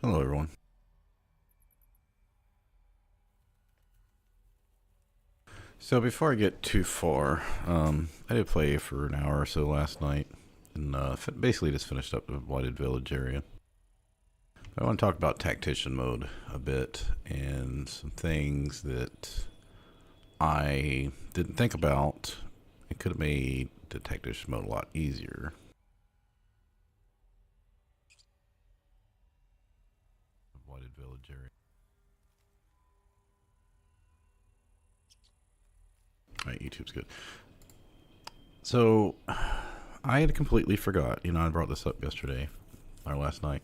Hello, everyone. So before I get too far, I did play for an hour or so last night, and basically just finished up the Blighted Village area. I want to talk about tactician mode a bit and some things that I didn't think about. It could have made the tactician mode a lot easier. Blighted Village area. All right, YouTube's good. So I had completely forgot. I brought this up yesterday or last night.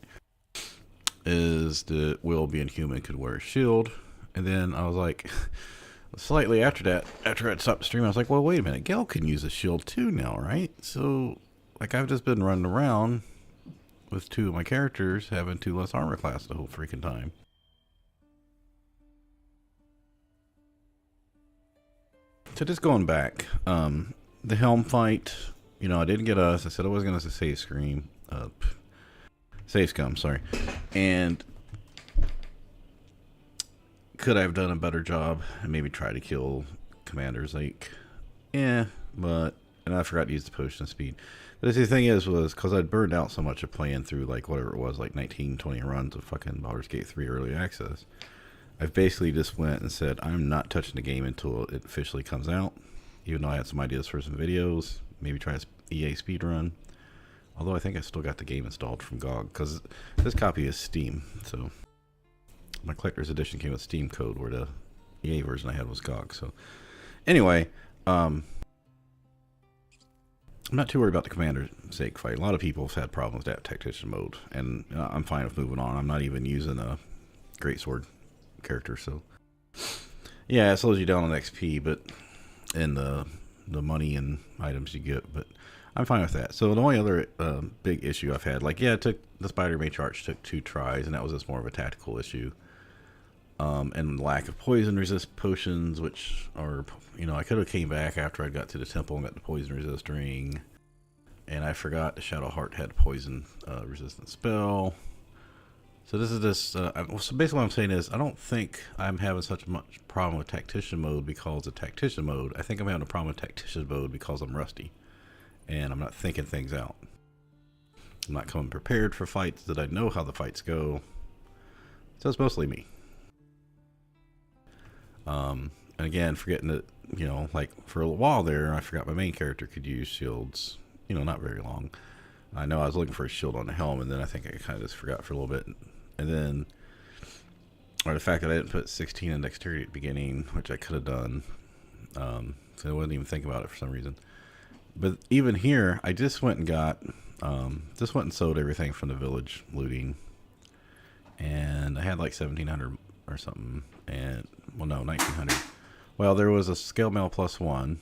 Is that Will being human could wear a shield, and then I was like, slightly after that, after I'd stopped the stream, I was like, well, wait a minute, Gale can use a shield too now, right? So, like, I've just been running around with two of my characters having two less armor class the whole freaking time. So just going back, the helm fight, I didn't get us. I said I was going to save scream. Save scum, sorry. And could I have done a better job and maybe try to kill commanders? Like, yeah, but, and I forgot to use the potion of speed. But the thing was because I'd burned out so much of playing through, like, whatever it was, like 19, 20 runs of fucking Baldur's Gate 3 early access. I've basically just went and said, I'm not touching the game until it officially comes out. Even though I had some ideas for some videos, maybe try a EA speedrun. Although I think I still got the game installed from GOG, because this copy is Steam, so my collector's edition came with Steam code, where the EA version I had was GOG. So anyway, I'm not too worried about the commander's sake fight. A lot of people have had problems with that tactician mode, and I'm fine with moving on. I'm not even using a greatsword character, so yeah, it slows you down on XP, but and the money and items you get, but I'm fine with that. So the only other big issue I've had, like, yeah, it took the spider matriarch took 2 tries, and that was just more of a tactical issue. And lack of poison resist potions, which are, I could have came back after I got to the temple and got the poison resist ring, and I forgot the Shadow Heart had poison resistant spell. So this is this. So basically, what I'm saying is, I don't think I'm having such much problem with tactician mode because of tactician mode. I think I'm having a problem with tactician mode because I'm rusty, and I'm not thinking things out. I'm not coming prepared for fights that I know how the fights go. So it's mostly me. And again, forgetting that, like, for a while there, I forgot my main character could use shields. Not very long. I know I was looking for a shield on the helm, and then I think I kind of just forgot for a little bit. And then, or the fact that I didn't put 16 in dexterity at the beginning, which I could have done. So I wasn't even thinking about it for some reason. But even here, I just went and got, just went and sold everything from the village looting. And I had like 1,700 or something. And, well, no, 1,900. Well, there was a scale mail +1.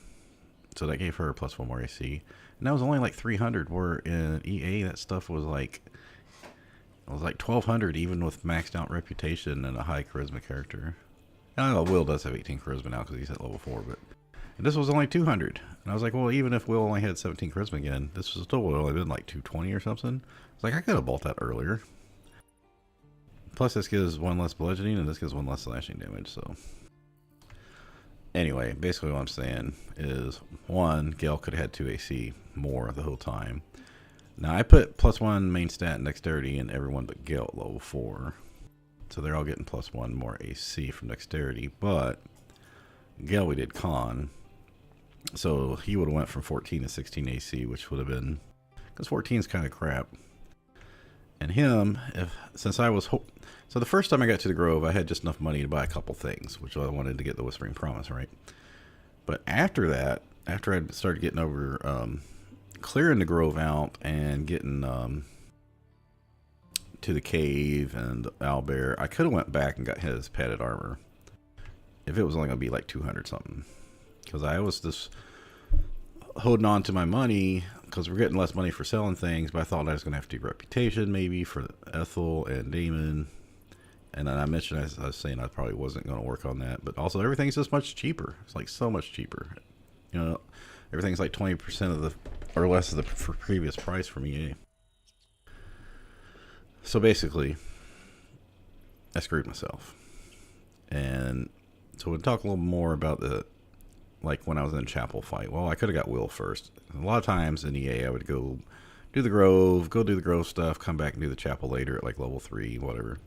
So that gave her +1 more AC. And that was only like 300, where in EA, that stuff was like, it was like 1,200 even with maxed out reputation and a high charisma character. And I know Will does have 18 charisma now because he's at level 4, but this was only 200. And I was like, well, even if Will only had 17 charisma again, this was still only been like 220 or something. It's like, I could have bought that earlier. Plus, this gives 1 less bludgeoning, and this gives 1 less slashing damage, so. Anyway, basically what I'm saying is, 1, Gale could have had 2 AC more the whole time. Now, I put +1 main stat and dexterity in everyone but Gale at level 4. So they're all getting +1 more AC from dexterity, but Gale we did con. So he would have went from 14 to 16 AC, which would have been, because 14 is kind of crap. And him, since I was, so the first time I got to the Grove, I had just enough money to buy a couple things, which I wanted to get the Whispering Promise, right? But after that, after I started getting over, clearing the Grove out and getting to the cave and Owlbear, I could have went back and got his padded armor if it was only going to be like 200 something. Because I was just holding on to my money because we're getting less money for selling things, but I thought I was going to have to do reputation maybe for Ethel and Damon. And then I mentioned, I was saying I probably wasn't going to work on that, but also everything's just much cheaper. It's like so much cheaper. Everything's like 20% of the, or less of the previous price from EA. So basically, I screwed myself. And so we'll talk a little more about the, like when I was in chapel fight. Well, I could have got Will first. A lot of times in EA, I would go do the Grove stuff, come back and do the chapel later at like level 3, whatever.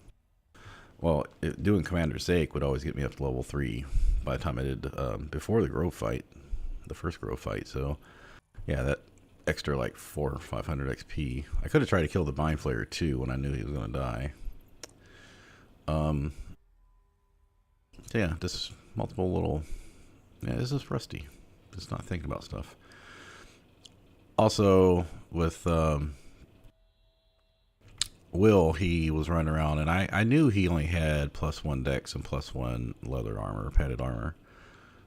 Well, doing Commander's Sake would always get me up to level 3 by the time I did before the Grove fight, the first Grove fight. So, yeah, that extra like 400 or 500 XP. I could have tried to kill the Mind Flayer too when I knew he was going to die. So yeah, just multiple little. Yeah, this is rusty. Just not thinking about stuff. Also, with Will, he was running around, and I knew he only had +1 dex and +1 leather armor, padded armor.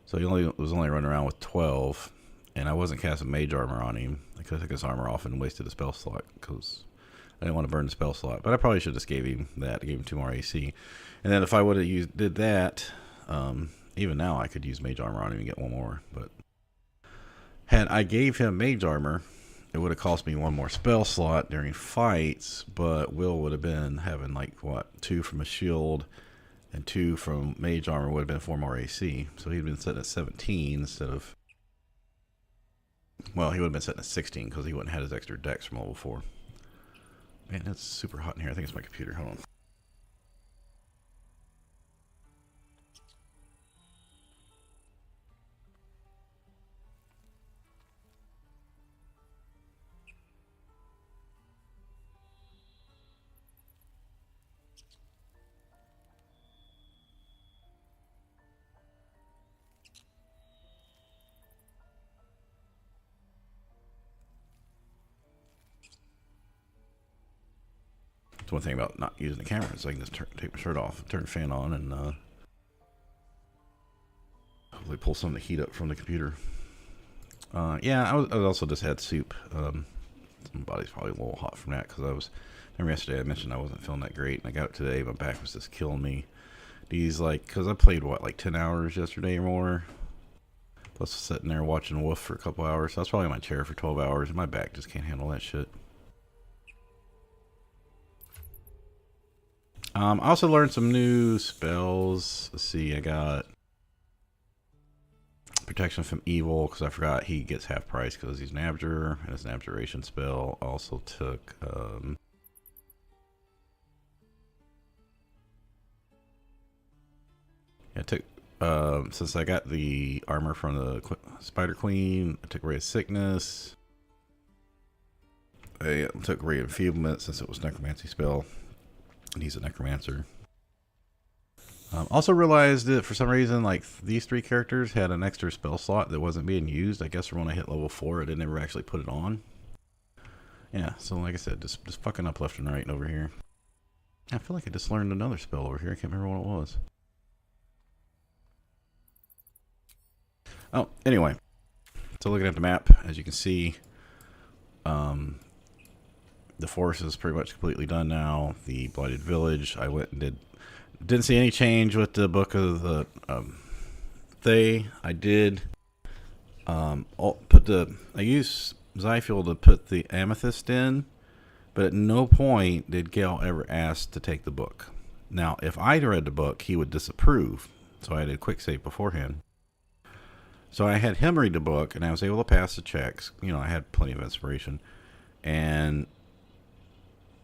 So he was only running around with 12, and I wasn't casting mage armor on him. I could have took his armor off and wasted a spell slot because I didn't want to burn the spell slot. But I probably should have just gave him that. I gave him 2 more AC, and then if I would have did that, even now I could use mage armor on him and get 1 more. But had I gave him mage armor, it would have cost me 1 more spell slot during fights, but Will would have been having like, what, 2 from a shield and 2 from mage armor would have been 4 more AC. So he'd been sitting at 17 instead of, well, he would have been sitting at 16 because he wouldn't have had his extra dex from level 4. Man, it's super hot in here. I think it's my computer. Hold on. It's one thing about not using the camera is I can just take my shirt off, turn the fan on, and hopefully pull some of the heat up from the computer. Yeah, I also just had soup. My body's probably a little hot from that because remember yesterday I mentioned I wasn't feeling that great, and I got up today, my back was just killing me. These, like, because I played, what, like 10 hours yesterday or more? Plus sitting there watching Wolf for a couple hours. So I was probably in my chair for 12 hours, and my back just can't handle that shit. I also learned some new spells. Let's see, I got protection from evil because I forgot he gets half price because he's an abjurer, and it's an abjuration spell. I also took since I got the armor from the Spider Queen, I took Ray of Sickness. I took Ray of Enfeeblement since it was necromancy spell. And he's a necromancer. Also realized that for some reason, like, these 3 characters had an extra spell slot that wasn't being used. I guess when I hit level 4, I didn't ever actually put it on. Yeah, so like I said, just fucking up left and right over here. I feel like I just learned another spell over here. I can't remember what it was. Oh, anyway. So looking at the map, as you can see, the forest is pretty much completely done now. The Blighted Village, I went and didn't see any change with the Book of the Thay. I did I used Zyfiel to put the Amethyst in, but at no point did Gale ever ask to take the book. Now, if I'd read the book, he would disapprove, so I did a quick save beforehand. So I had him read the book, and I was able to pass the checks. You know, I had plenty of inspiration, and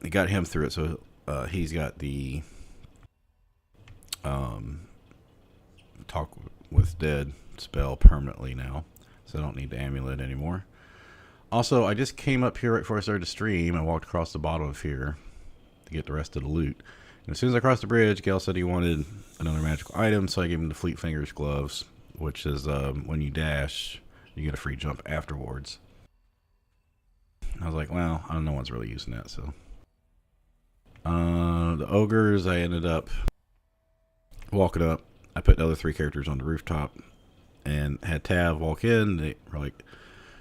it got him through it. So he's got the Talk with Dead spell permanently now, so I don't need the amulet anymore. Also, I just came up here right before I started to stream. I walked across the bottom of here to get the rest of the loot. And as soon as I crossed the bridge, Gale said he wanted another magical item, so I gave him the Fleet Fingers gloves, which is when you dash, you get a free jump afterwards. I was like, well, I don't know one's really using that, so. The ogres, I ended up walking up. I put the other 3 characters on the rooftop and had Tav walk in. They were like,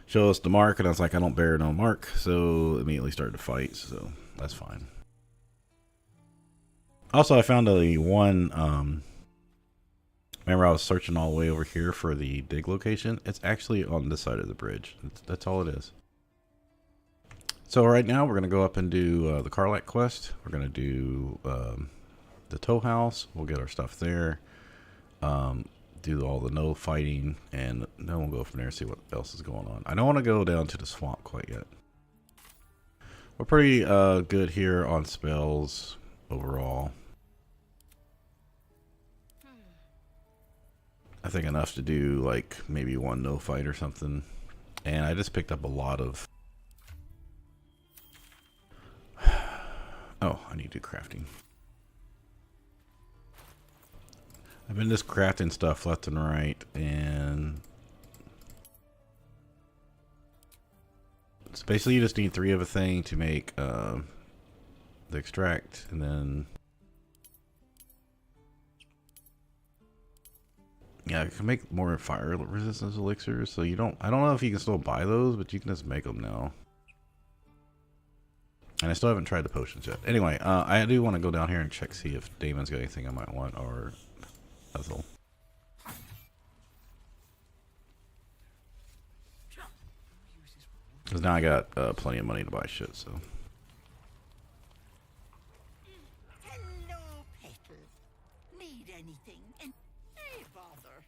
show us the mark, and I was like, I don't bear no mark, so immediately started to fight, so that's fine. Also, I found remember I was searching all the way over here for the dig location? It's actually on this side of the bridge. That's all it is. So right now we're going to go up and do the Karlach quest. We're going to do the tow house. We'll get our stuff there. Do all the no fighting, and then we'll go from there and see what else is going on. I don't want to go down to the swamp quite yet. We're pretty good here on spells overall. I think enough to do like maybe one no fight or something. And I just picked up a lot of... Oh, I need to do crafting. I've been just crafting stuff left and right, and it's basically you just need 3 of a thing to make the extract, and then yeah, I can make more fire resistance elixirs. So you don't, I don't know if you can still buy those, but you can just make them now. And I still haven't tried the potions yet. Anyway, I do want to go down here and check, see if Damon's got anything I might want, or Ethel. Because now I got plenty of money to buy shit, so. Hello, Petal. Need anything? And hey, bother.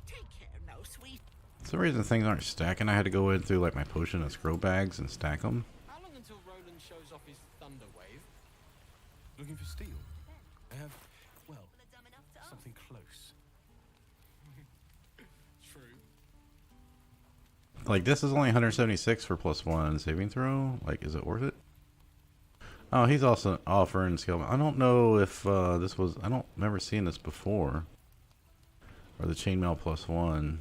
Take care now, sweet. For some reason things aren't stacking. I had to go in through like my potion and scroll bags and stack them. How long until Roland shows off his thunder wave? Looking for steel? I have, well, something close. True. Like this is only 176 for +1 saving throw. Like, is it worth it? Oh, he's also offering skill. I don't know if this was. I don't remember seeing this before. Or the chainmail +1.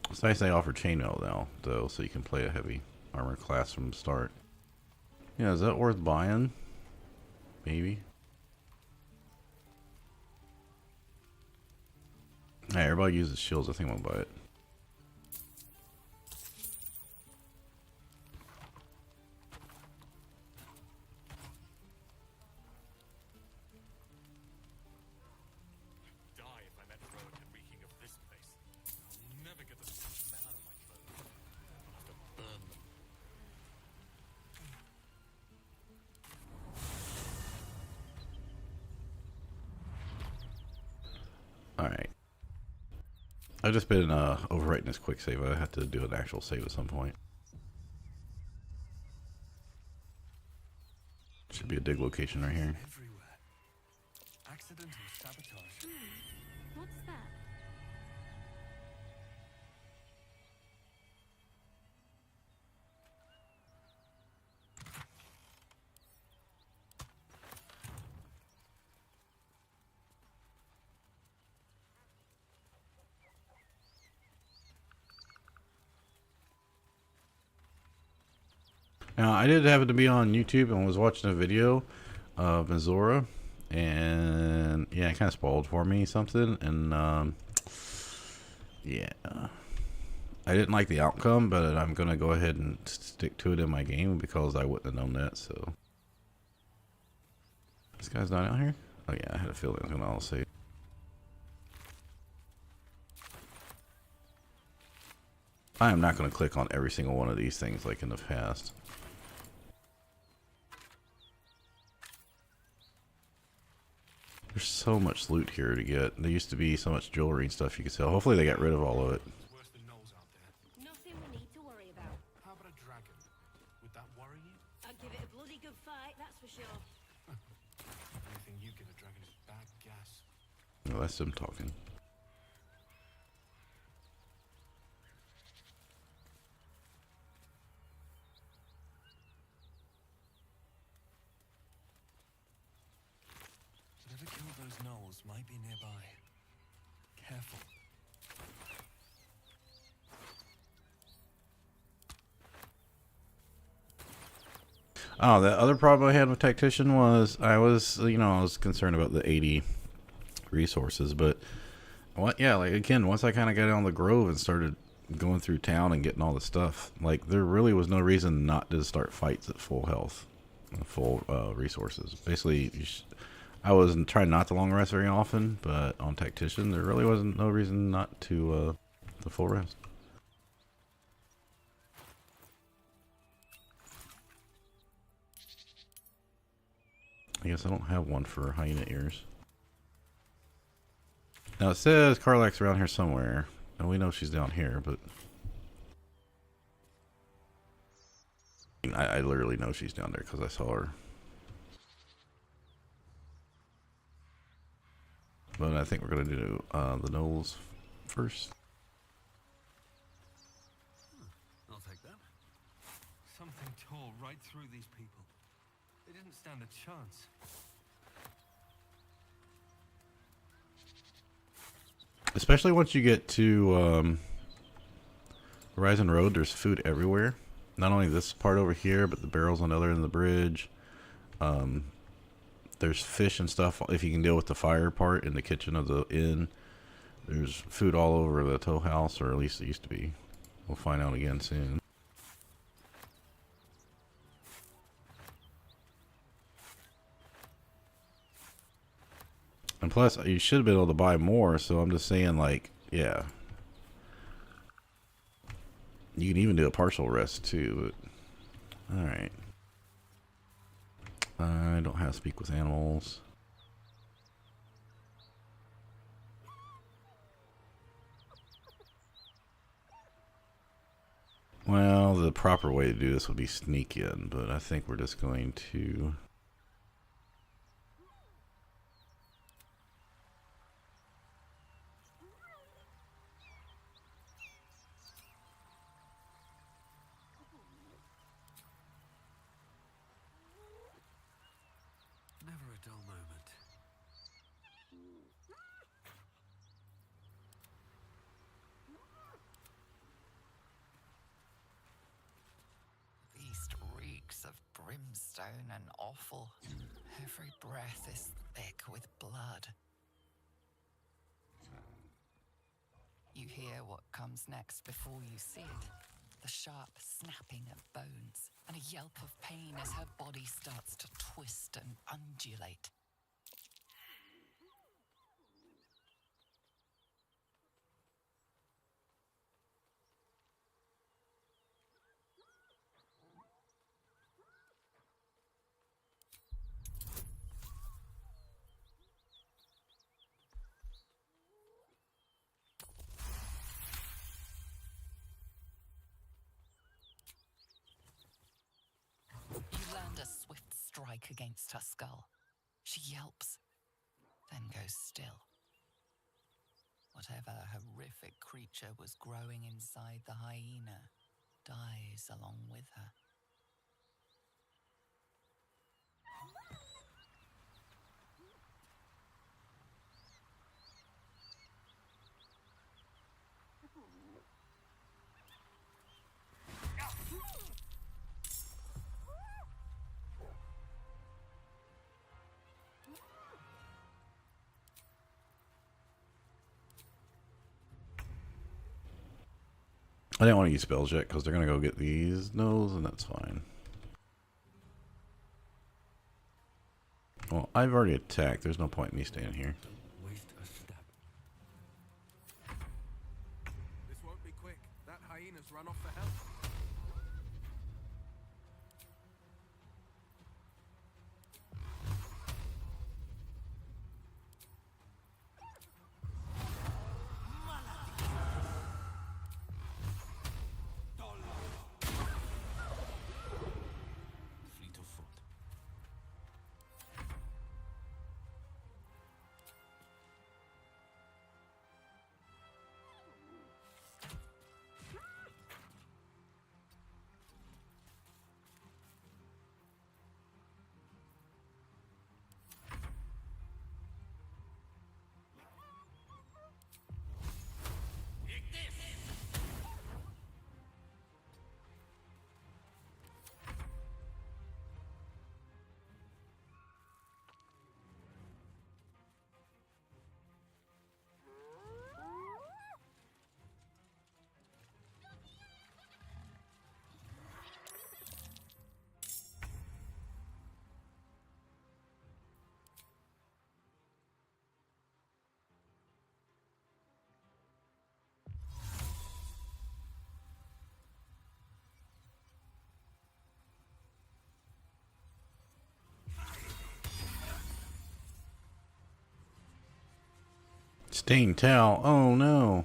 It's nice they offer chainmail now, though, so you can play a heavy armor class from the start. Yeah, is that worth buying? Maybe. Hey, everybody uses shields. I think I'm gonna buy it. Die if I met Roland reeking of this place. I'll never get the smell out of my clothes. I'll have to burn them. Alright. I've just been overwriting this quick save. I have to do an actual save at some point. Should be a dig location right here. Everywhere. Accidental sabotage. What's that? Now, I did happen to be on YouTube and was watching a video of Azora, and yeah, it kind of spoiled for me something, and yeah, I didn't like the outcome, but I'm gonna go ahead and stick to it in my game because I wouldn't have known that. So this guy's not out here. Oh yeah, I had a feeling I was gonna all say. I am not gonna click on every single one of these things like in the past. There's so much loot here to get. There used to be so much jewelry and stuff you could sell. Hopefully they got rid of all of it. Worse than gnolls out there. Nothing we need to worry about. How about a dragon? Would that worry you? I'd give it a bloody good fight, that's for sure. Anything you give a dragon is bad gas. No, that's them talking. Whatever killed those gnolls might be nearby. Careful. Oh, the other problem I had with Tactician was I was concerned about the 80 resources, but what? Yeah, like again, once I kind of got on the Grove and started going through town and getting all the stuff. Like, there really was no reason not to start fights at full health, full resources. Basically, I was trying not to long rest very often, but on tactician, there really wasn't no reason not to the full rest. I guess I don't have one for hyena ears. Now it says Carlack's around here somewhere. And we know she's down here, but I literally know she's down there because I saw her. But I think we're going to do the Knolls first. I'll take that. Something tore right through these people. They didn't stand a chance. Especially once you get to Horizon Road, there's food everywhere. Not only this part over here, but the barrels on the other end of the bridge. There's fish and stuff if you can deal with the fire part in the kitchen of the inn. There's food all over the tow house, or at least it used to be. We'll find out again soon. And plus, you should have been able to buy more, so I'm just saying, like, yeah. You can even do a partial rest, too, but... Alright. I don't have to speak with animals. Well, the proper way to do this would be sneak in, but I think we're just going to... Never a dull moment. The east reeks of brimstone and offal. Every breath is thick with blood. You hear what comes next before you see it. The sharp snapping of bones and a yelp of pain as her body starts to twist and undulate. You land a swift strike against her skull. She yelps, then goes still. Whatever horrific creature was growing inside the hyena dies along with her. I didn't want to use spells yet because they're going to go get these Knolls, and that's fine. Well, I've already attacked. There's no point in me staying here. Don't waste a step. This won't be quick. That hyena's run off for help. Fleet of foot. Stained towel. Oh no.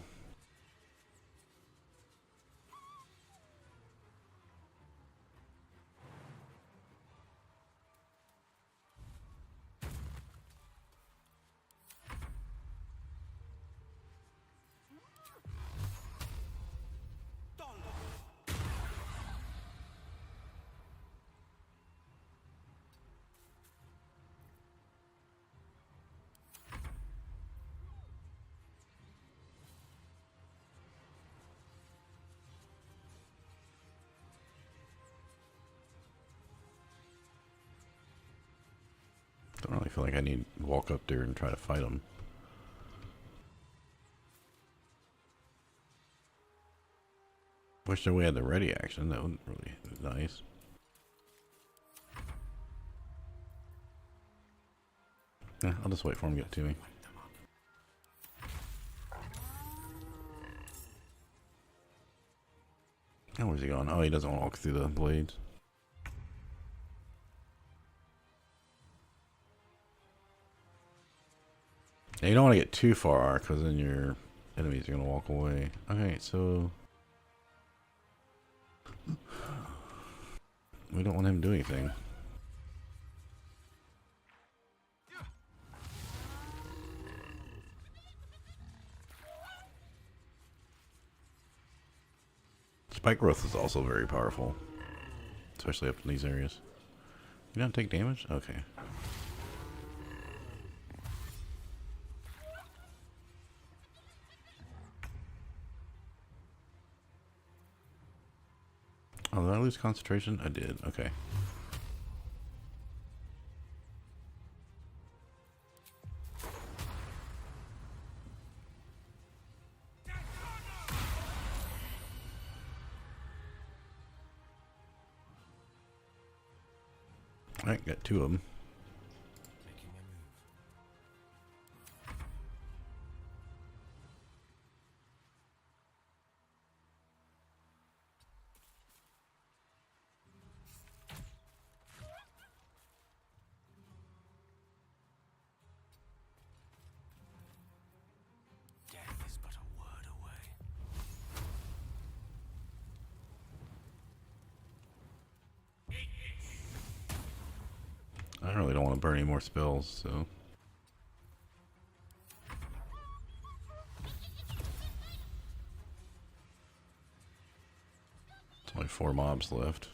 Don't really feel like I need to walk up there and try to fight them. Wish that we had the ready action. That would really be nice. Yeah, I'll just wait for him to get to me. Oh, where's he going? Oh, he doesn't want to walk through the blades. Yeah, you don't want to get too far because then your enemies are going to walk away. Okay, so we don't want him to do anything. Spike growth is also very powerful, especially up in these areas. You don't take damage? Okay. Oh, did I lose concentration? I did. Okay. Alright, got two of them. Making a move. Death is but a word away. I really don't want to burn any more spells, so. There's only 4 mobs left.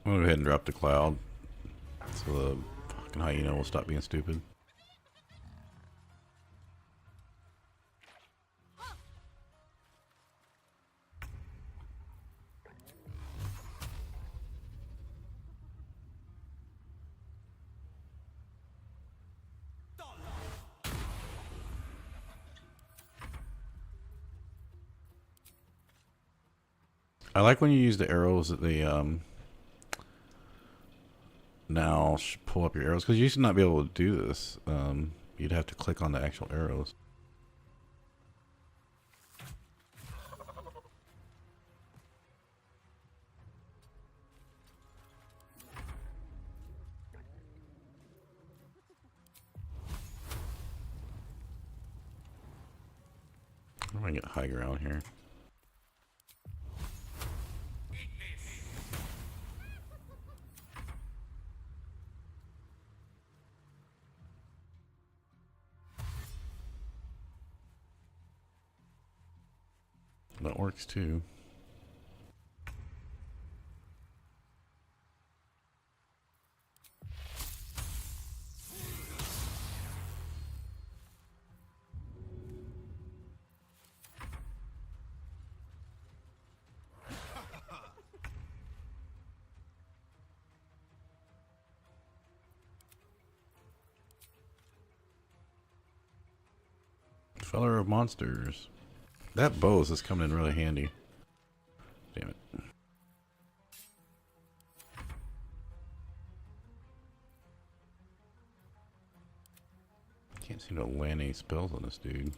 I'm gonna go ahead and drop the cloud so the fucking hyena will stop being stupid. I like when you use the arrows that they now pull up your arrows, because you used to not be able to do this. You'd have to click on the actual arrows. I'm gonna get high ground here. That works too. Feller of monsters. That bow is coming in really handy. Damn it. Can't seem to land any spells on this dude.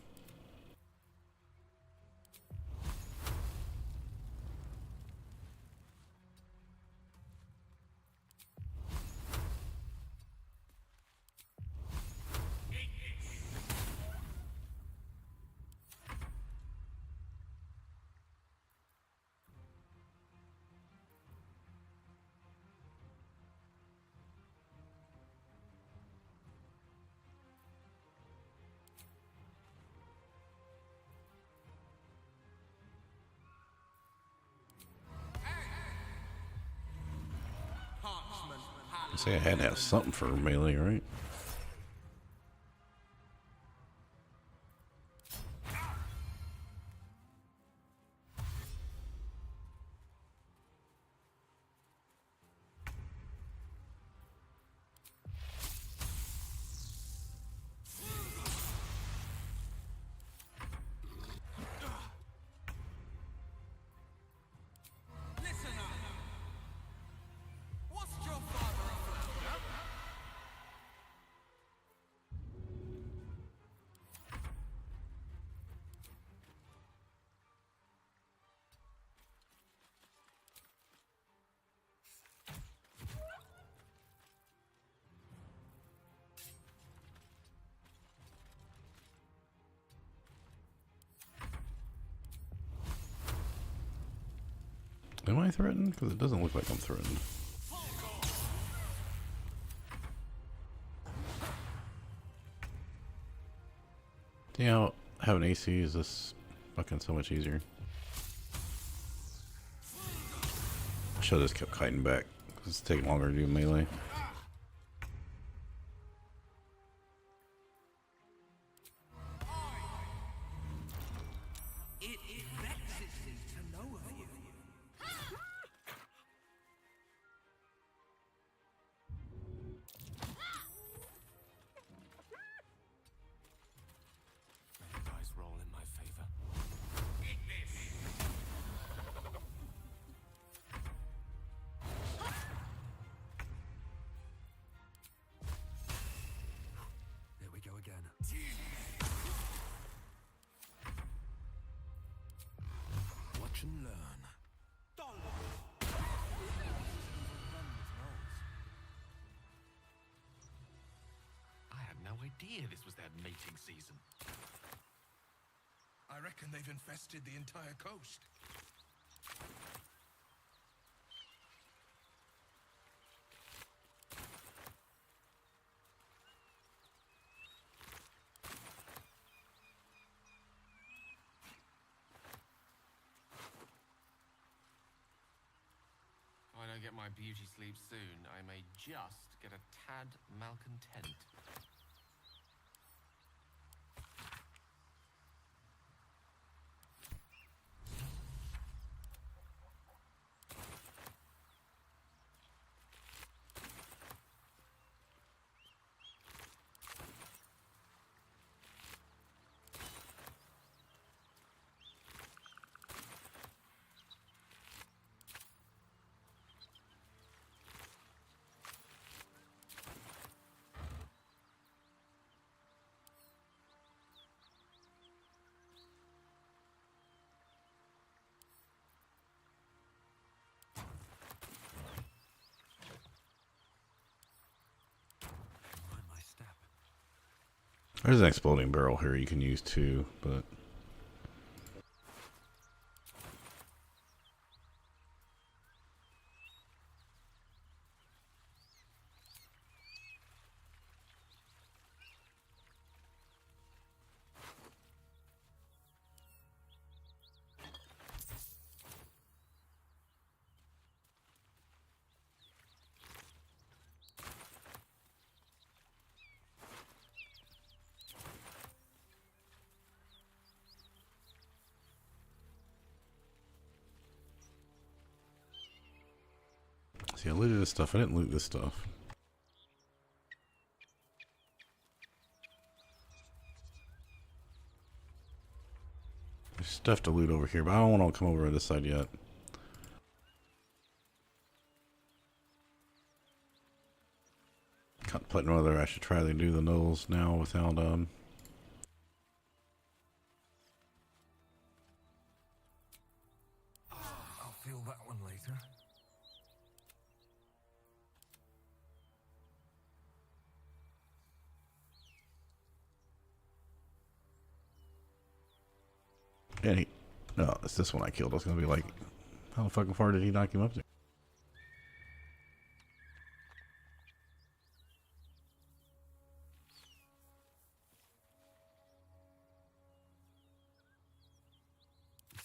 I say I had to have something for melee, right? Am I threatened? Because it doesn't look like I'm threatened. See how having AC is this fucking so much easier. I should have just kept kiting back. It's taking longer to do melee. Watch and learn. I had no idea this was their mating season. I reckon they've infested the entire coast. If I don't get my beauty sleep soon, I may just get a tad malcontent. There's an exploding barrel here you can use too, but see, I looted this stuff. I didn't loot this stuff. There's stuff to loot over here, but I don't want to come over to this side yet. Contemplating whether I should try to do the nulls now without I'll feel that one later. and he, no, it's this one I killed. I was gonna be like, how the fucking far did he knock him up to? Is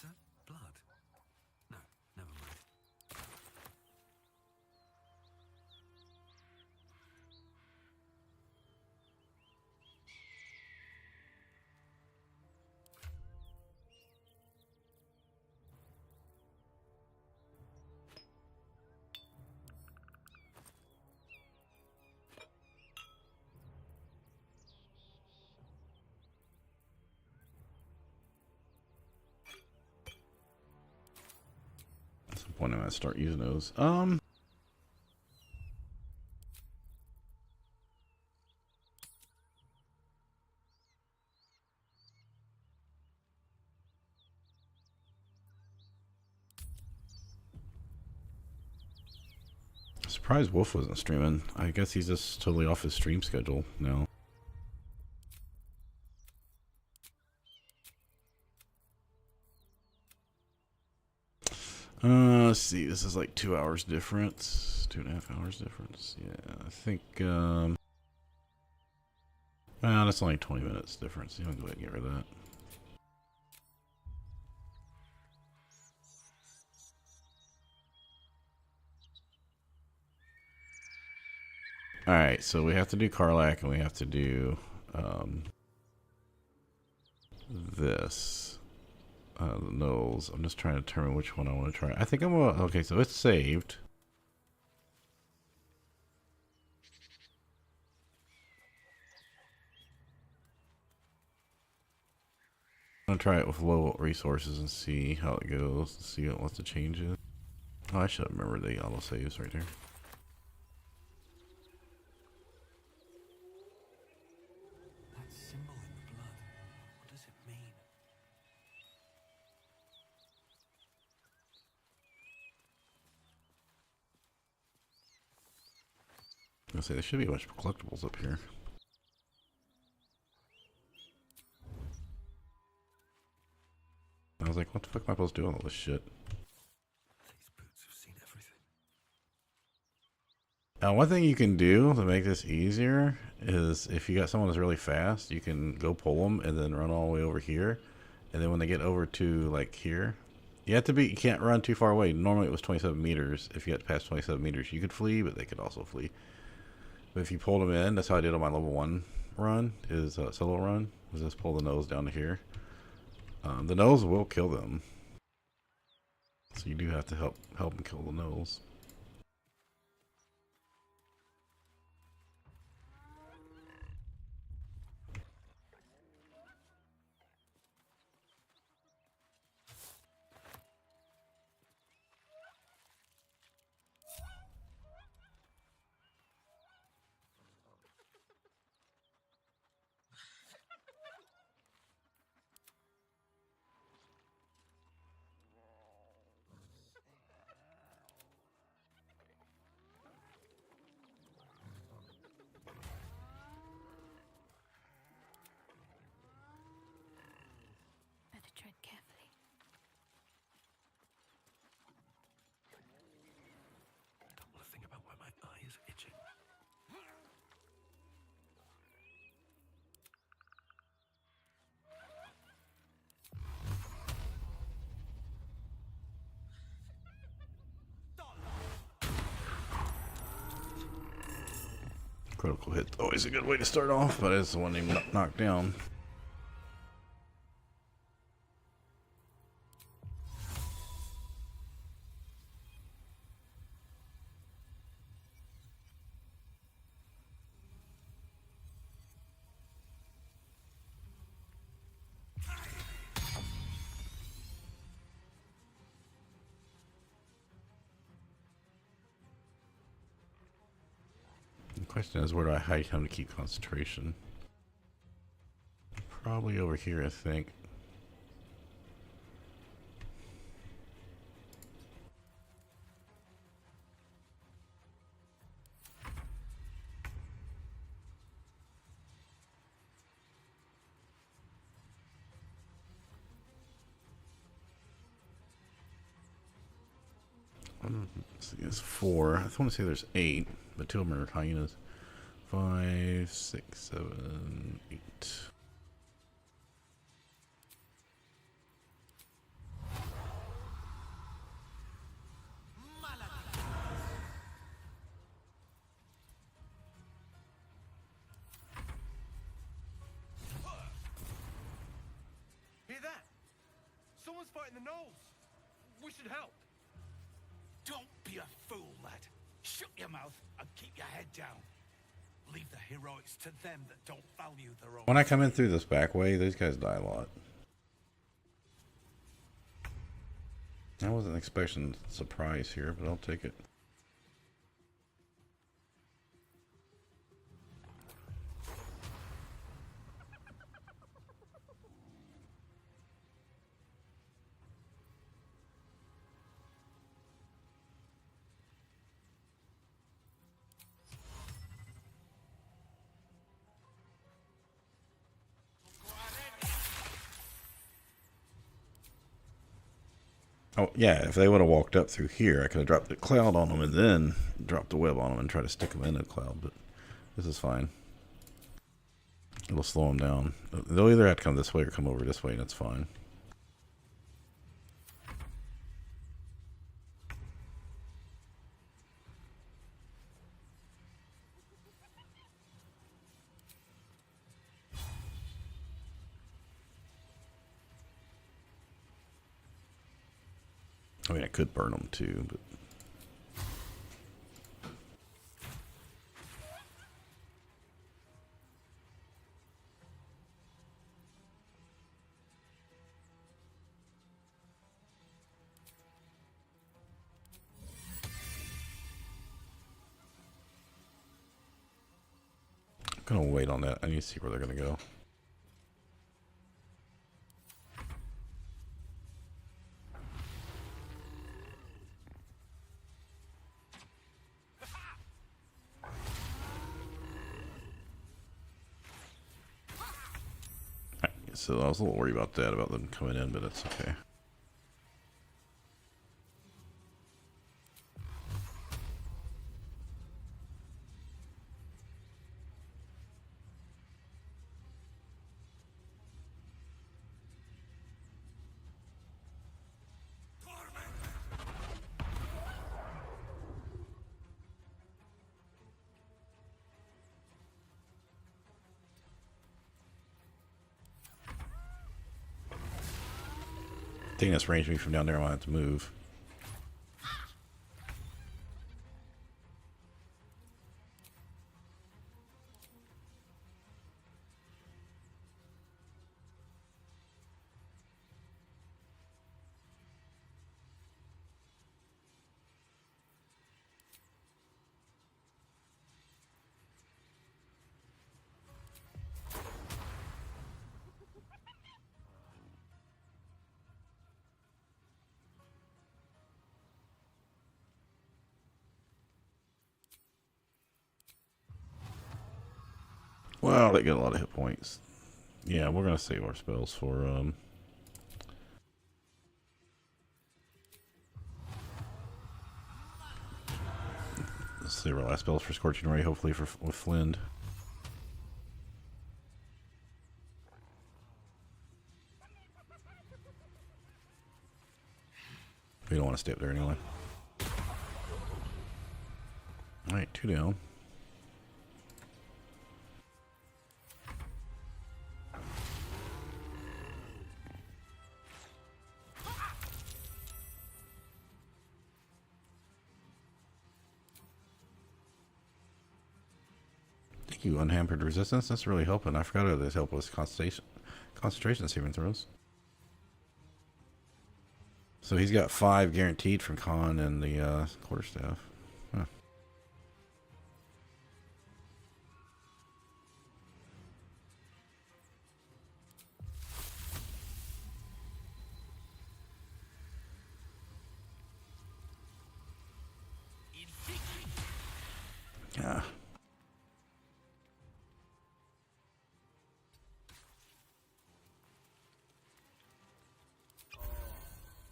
that blood? No, never mind. At some point I'm gonna start using those. Surprised Wolf wasn't streaming. I guess he's just totally off his stream schedule now. Let's see. This is like 2 hours difference, 2.5 hours difference. Yeah, I think. Well, that's only 20 minutes difference. You can go ahead and get rid of that. All right, so we have to do Karlak and we have to do this. The nulls. I'm just trying to determine which one I want to try. I think I'm gonna. Okay, so it's saved. I'm gonna try it with low resources and see how it goes. See what the change is. Oh, I should remember the auto saves right there. That symbol in the blood. What does it mean? I was gonna say there should be a bunch of collectibles up here. I was like, what the fuck am I supposed to do with all this shit? These boots have seen everything. Now, one thing you can do to make this easier is if you got someone that's really fast, you can go pull them and then run all the way over here. And then when they get over to like here, you can't run too far away. Normally it was 27 meters. If you got past 27 meters, you could flee, but they could also flee. But if you pulled them in, that's how I did on my level 1 run, is solo run, was just pull the nose down to here. The nose will kill them. So you do have to help them kill the nose. Better tread carefully. Don't want to think about why my eye is itching. Critical hit, always a good way to start off, but it's the one he knocked down. Question is, where do I hide him to keep concentration? Probably over here, I think. Let's see, it's 4. I want to say there's 8, but 2 of them are hyenas. 5, 6, 7, 8. Hear that? Someone's fighting the gnolls. We should help. Don't be a fool, lad. Shut your mouth and keep your head down. Leave the heroics to them that don't value their own. When I come in through this back way, these guys die a lot. I wasn't expecting surprise here, but I'll take it. Oh, yeah, if they would have walked up through here, I could have dropped the cloud on them and then dropped the web on them and try to stick them in the cloud, but this is fine. It'll slow them down. They'll either have to come this way or come over this way, and it's fine. I mean, I could burn them too, but... I'm gonna wait on that. I need to see where they're gonna go. So I was a little worried about that, about them coming in, but that's okay. I think that's ranged me from down there. I might have to move. Well, they get a lot of hit points. Yeah, we're gonna save our spells for let's save our last spells for Scorching Ray, hopefully for with Flind. We don't want to stay up there anyway. Alright, 2 down. Thank you, Unhampered Resistance. That's really helping. I forgot how this help with concentration saving throws. So he's got 5 guaranteed from Khan and the quarterstaff. Huh. Yeah.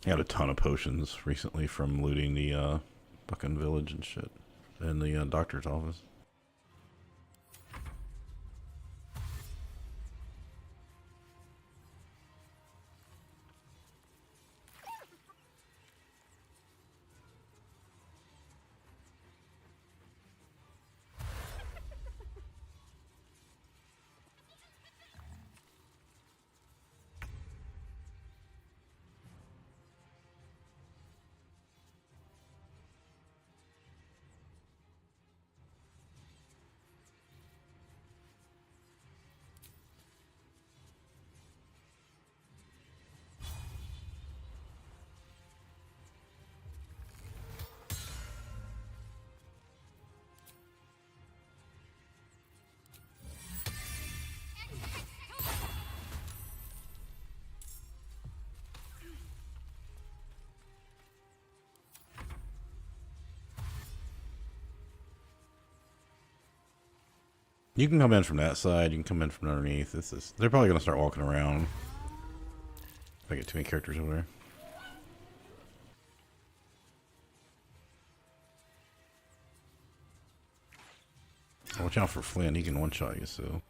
I got a ton of potions recently from looting the fucking village and shit. And the doctor's office. You can come in from that side. You can come in from underneath. They're probably gonna start walking around. If I get too many characters over there. Watch out for Flynn. He can one-shot you, so.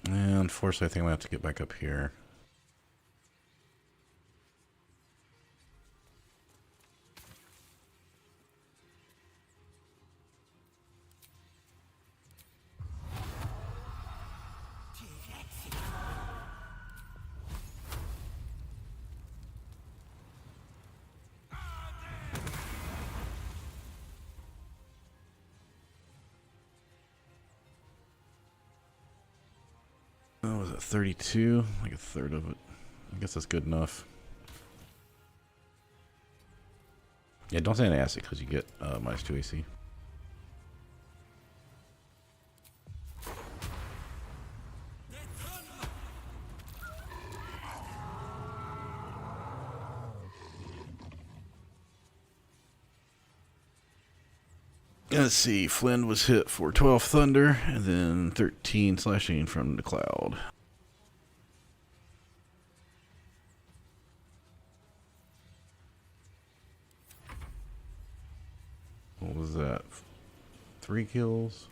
And unfortunately, I think I'm gonna have to get back up here. Oh, was it 32? Like a third of it. I guess that's good enough. Yeah, don't say an acid because you get minus 2 AC. Let's see, Flynn was hit for 12 thunder and then 13 slashing from the cloud. What was that? 3 kills?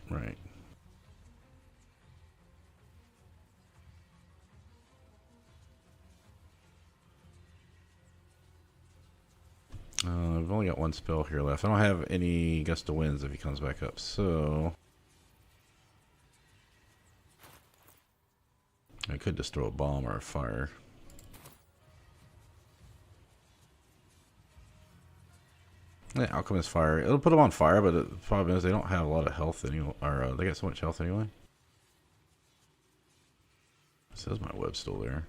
Right. I've only got 1 spell here left. I don't have any gust of winds if he comes back up, so I could just throw a bomb or a fire. Yeah, Alchemist fire. It'll put them on fire, but the problem is they don't have a lot of health anymore. Or they got so much health anyway. It says my web's still there.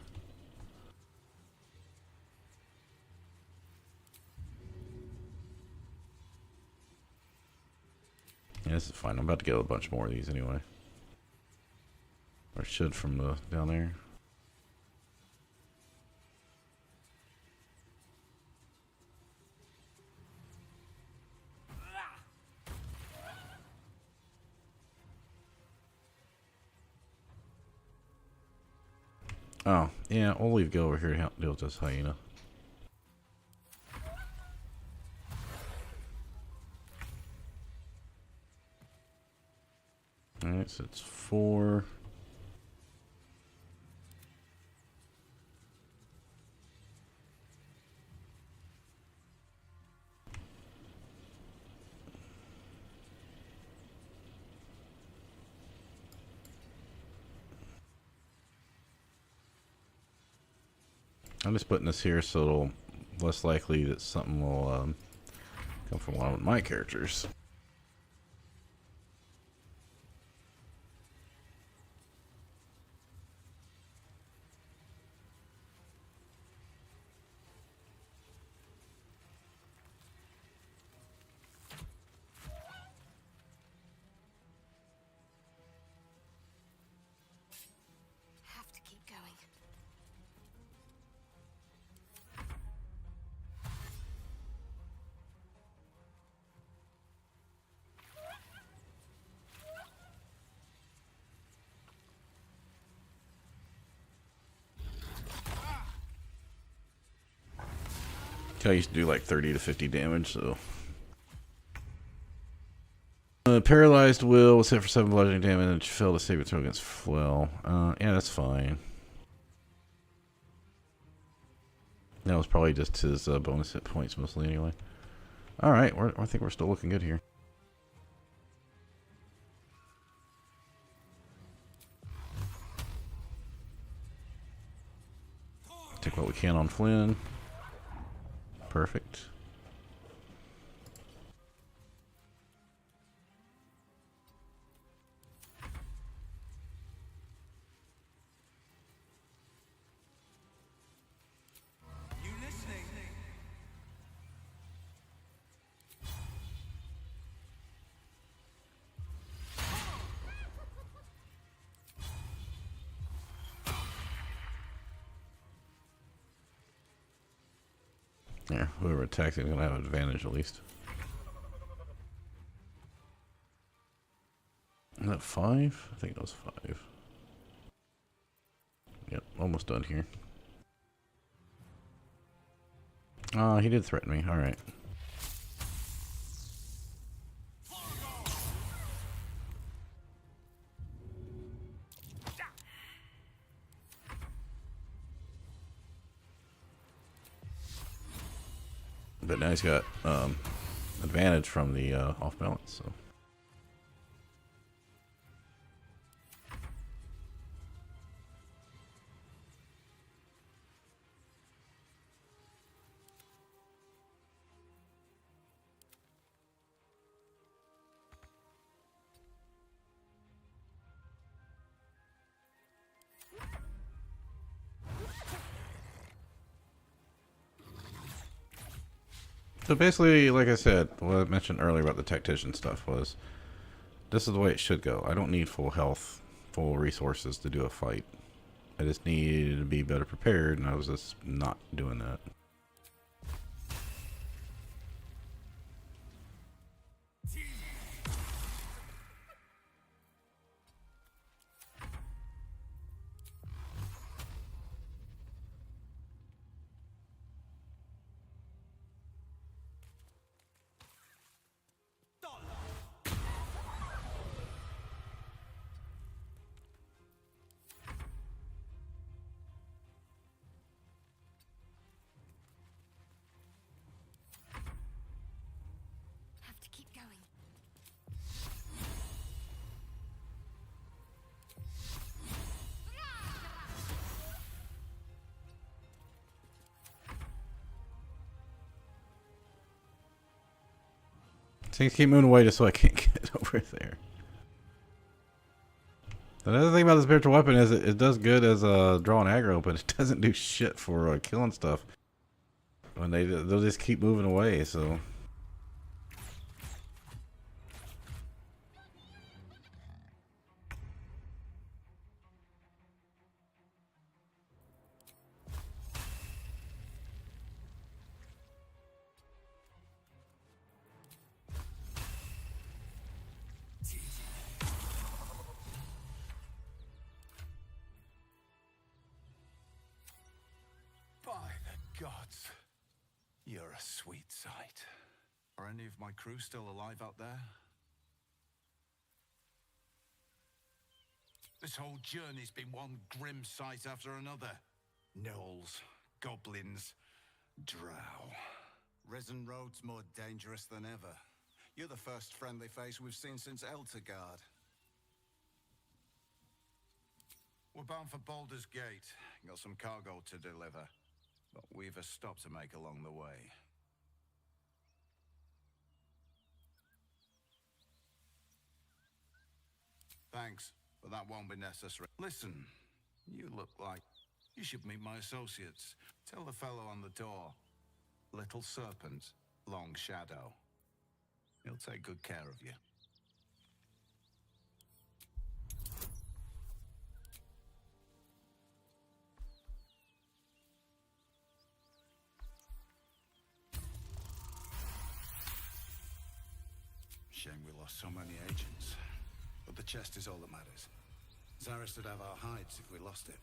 Yeah, this is fine. I'm about to get a bunch more of these anyway. Or should from the down there. Oh, yeah, we'll leave go over here to deal with this hyena. Alright, so it's 4. I'm just putting this here so it'll less likely that something will Come from one of my characters. Have to keep going. I used to do like 30 to 50 damage, so. Paralyzed will was hit for 7 bludgeoning damage. Failed to save its throw against Flail. Yeah, that's fine. That was probably just his bonus hit points mostly anyway. Alright, I think we're still looking good here. Take what we can on Flynn. Perfect. You listening? Yeah, whoever attacks is going to have an advantage at least. Is that 5? I think it was 5. Yep, almost done here. He did threaten me. Alright. But now he's got advantage from the off balance, so. So basically, like I said, what I mentioned earlier about the tactician stuff was, this is the way it should go. I don't need full health, full resources to do a fight. I just needed to be better prepared, and I was just not doing that. Have to keep going. Things keep moving away just so I can't get over there. Another thing about the spiritual weapon is it does good as a drawing aggro, but it doesn't do shit for killing stuff. When they'll just keep moving away, so. By the gods, you're a sweet sight. Are any of my crew still alive out there? This whole journey's been one grim sight after another. Gnolls, goblins, drow. Risen Road's more dangerous than ever. You're the first friendly face we've seen since Eltergard. We're bound for Baldurs Gate. Got some cargo to deliver. But we've a stop to make along the way. Thanks, but that won't be necessary. Listen, you look like you should meet my associates. Tell the fellow on the door. Little Serpent, Long Shadow. He'll take good care of you. Shame we lost so many agents. But the chest is all that matters. Zaris would have our hides if we lost it.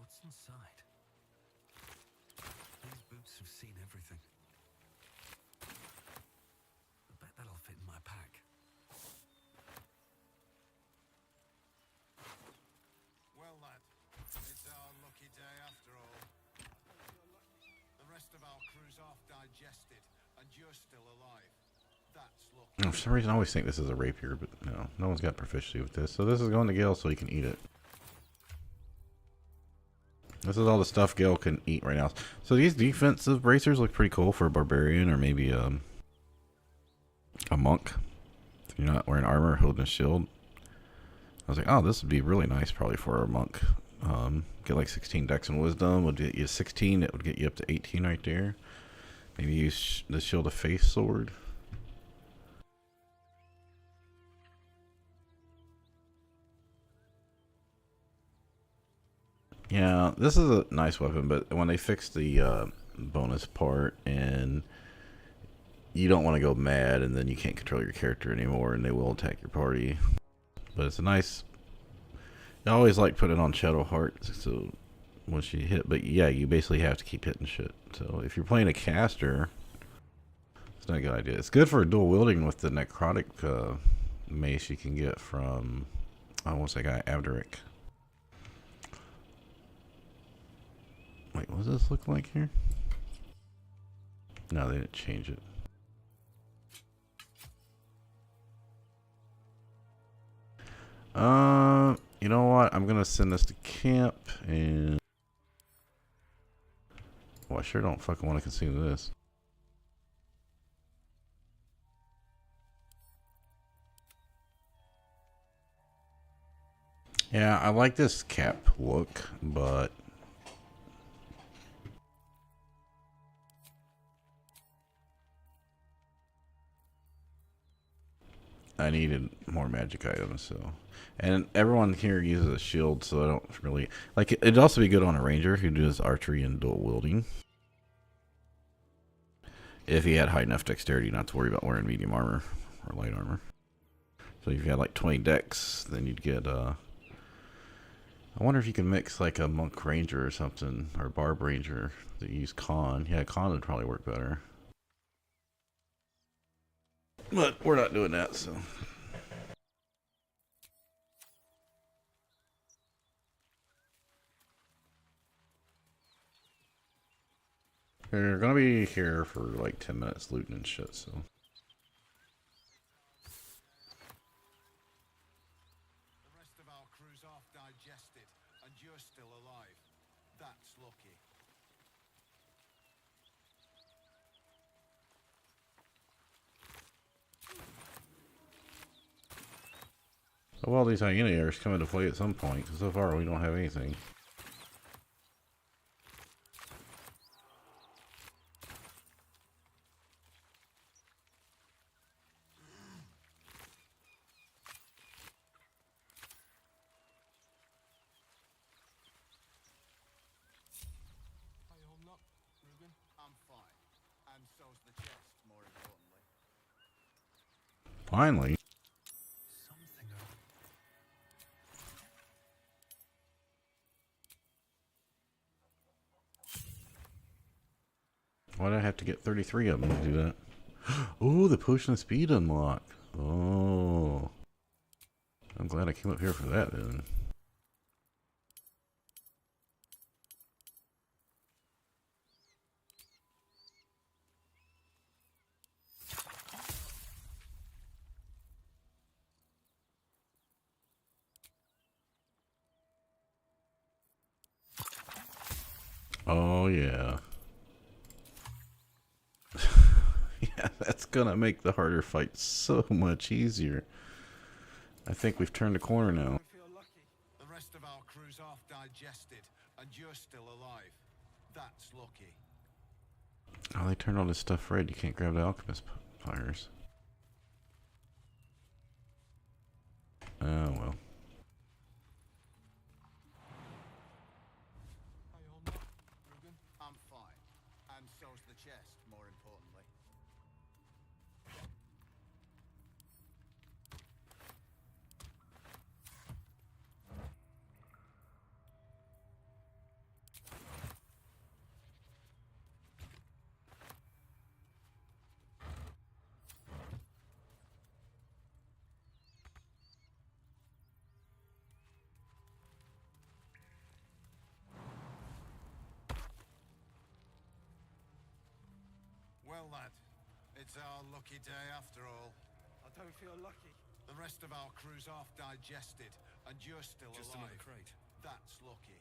What's inside? These boots have seen everything. I bet that'll fit in my pack. Well, lad, it's our lucky day after all. The rest of our crew's off digested, and you're still alive. That's lucky. For some reason, I always think this is a rapier, but no one's got proficiency with this. So this is going to Gale so he can eat it. This is all the stuff Gale can eat right now. So these defensive bracers look pretty cool for a barbarian or maybe a monk. If you're not wearing armor, holding a shield. I was like, oh, this would be really nice probably for a monk. Get like 16 dex and wisdom would get you 16. It would get you up to 18 right there. Maybe use the shield of faith sword. Yeah, this is a nice weapon, but when they fix the bonus part and you don't want to go mad and then you can't control your character anymore and they will attack your party. But it's a nice... I always like putting it on Shadow Heart so once you hit, but yeah, you basically have to keep hitting shit. So if you're playing a caster, it's not a good idea. It's good for dual wielding with the necrotic mace you can get from, what's that guy, Abderic. Wait, what does this look like here? No, they didn't change it. You know what? I'm gonna send this to camp and... Well, I sure don't fucking want to consume this. Yeah, I like this cap look, but... I needed more magic items, so... And everyone here uses a shield, so I don't really... Like, it'd also be good on a ranger who does archery and dual wielding. If he had high enough dexterity not to worry about wearing medium armor or light armor. So if you had like 20 dex, then you'd get, I wonder if you can mix like a monk ranger or something, or barb ranger that use con. Yeah, con would probably work better. But we're not doing that, so... We're gonna be here for like 10 minutes looting and shit, so... The rest of our crew's off digested, and you're still alive. That's lucky. Well, these hyena ears come into play at some point, because so far we don't have anything. I'm fine. And so's the chest, more importantly. Finally. Something Why did I have to get 33 of them to do that? Oh, the potion of speed unlock. Oh. I'm glad I came up here for that then. Oh yeah. Yeah, that's gonna make the harder fight so much easier. I think we've turned a corner now. Feel lucky. The rest of our crew's half digested, and you're still alive. That's lucky. Oh, they turned all this stuff red. You can't grab the alchemist fires. Oh well. I'm fine. And so's the chest, more importantly. Well, lad, it's our lucky day after all. I don't feel lucky. The rest of our crew's half digested, and you're still Just alive. another crate. That's lucky.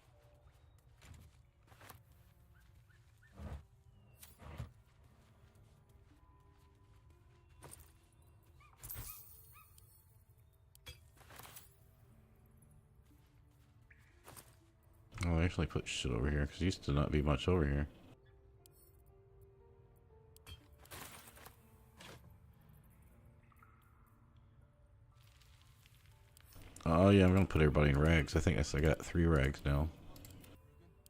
Oh, I actually put shit over here because used to not be much over here. Oh yeah, I'm gonna put everybody in rags. I think I got 3 rags now.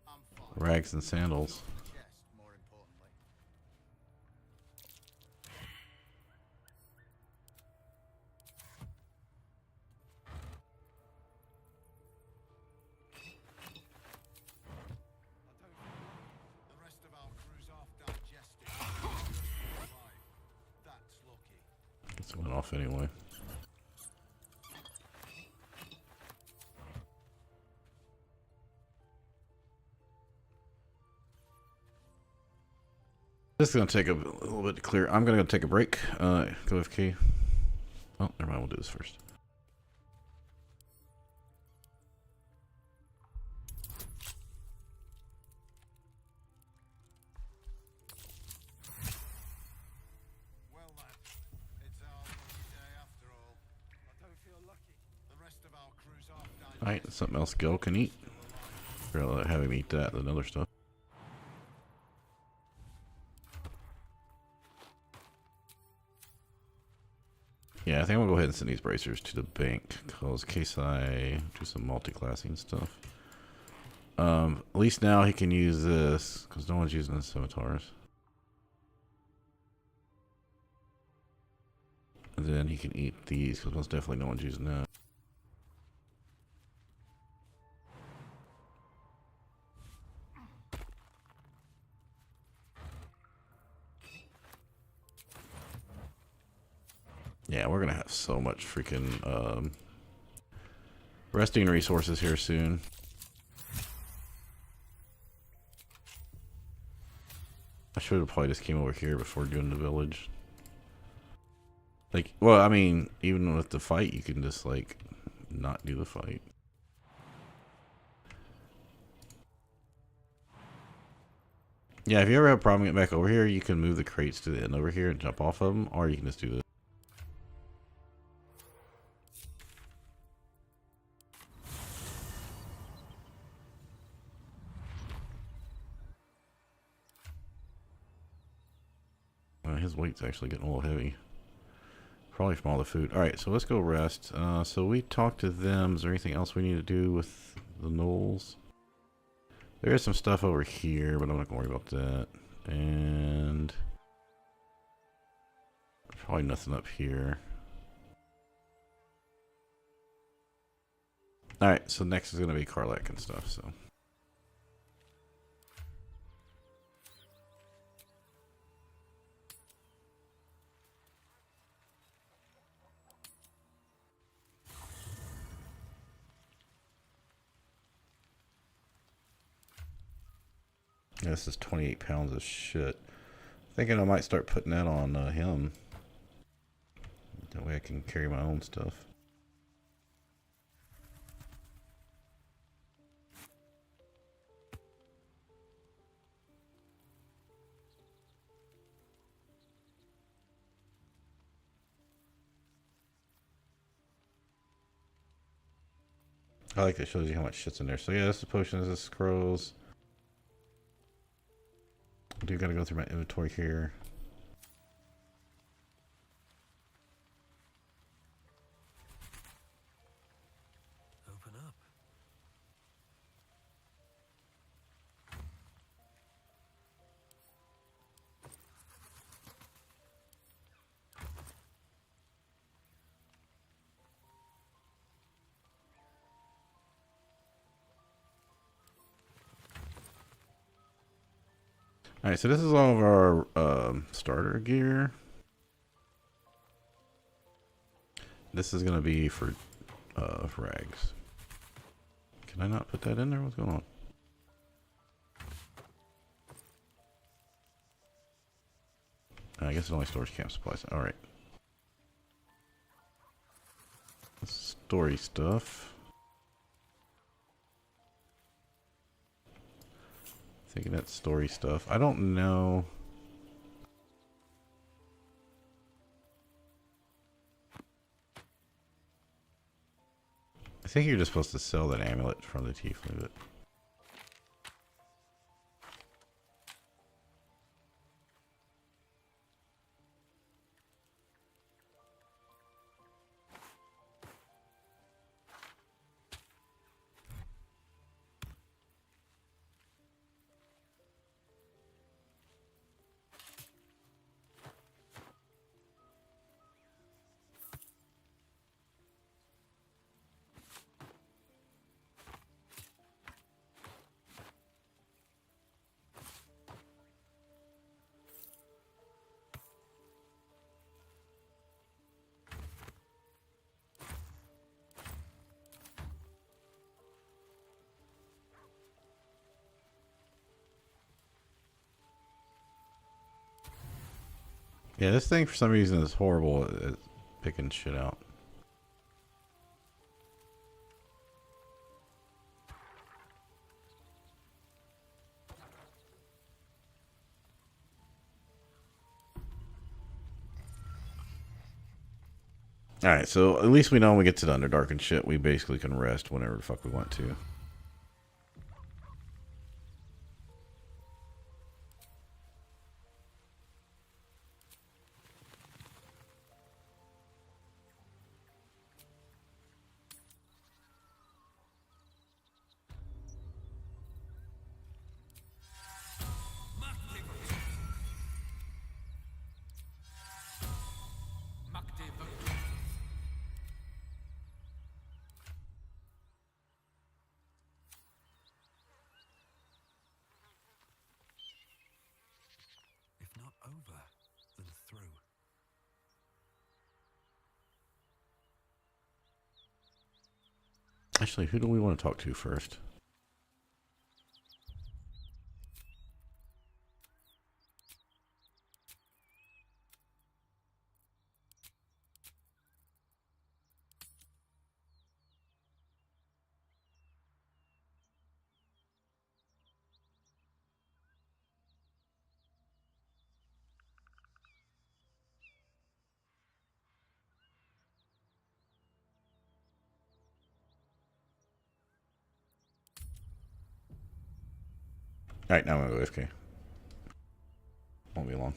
I'm fine. Rags and sandals. So's the chest, more importantly. The rest of our crew's half digested. You're still alive. That's lucky. Guess it went off anyway. This is gonna take a little bit to clear. I'm gonna go take a break. Go FK. Oh, never mind. We'll do this first. Well, lad, it's our lucky day after all. I don't feel lucky. The rest of our crew's half digested. Alright, something else Gil can eat. Rather have him eat that than other stuff. Yeah, I think I'm gonna go ahead and send these bracers to the bank, cause in case I do some multi-classing stuff. At least now he can use this, cause no one's using the scimitars. And then he can eat these, cause most definitely no one's using that. Yeah, we're gonna have so much freaking resting resources here soon. I should have probably just came over here before doing the village. Like, well, I mean, even with the fight, you can just like not do the fight. Yeah, if you ever have a problem getting back over here, you can move the crates to the end over here and jump off of them, or you can just do this. His weight's actually getting a little heavy. Probably from all the food. Alright, so let's go rest. So we talked to them. Is there anything else we need to do with the gnolls? There is some stuff over here, but I'm not going to worry about that. And probably nothing up here. Alright, so next is going to be Karlak and stuff, so. Yeah, this is 28 pounds of shit. Thinking I might start putting that on him. That way I can carry my own stuff. I like that, shows you how much shit's in there. So yeah, this is potions, this is scrolls. I do gotta go through my inventory here. Open up. Alright, so this is all of our starter gear. This is gonna be for rags. Can I not put that in there? What's going on? I guess it only stores camp supplies. Alright. Story stuff. Thinking that's story stuff. I don't know. I think you're just supposed to sell that amulet from the tiefling, but yeah, this thing for some reason is horrible at picking shit out. Alright, so at least we know when we get to the Underdark and shit, we basically can rest whenever the fuck we want to. If not over, then through. Actually, who do we want to talk to first? Alright, now I'm going to go AFK. Won't be long.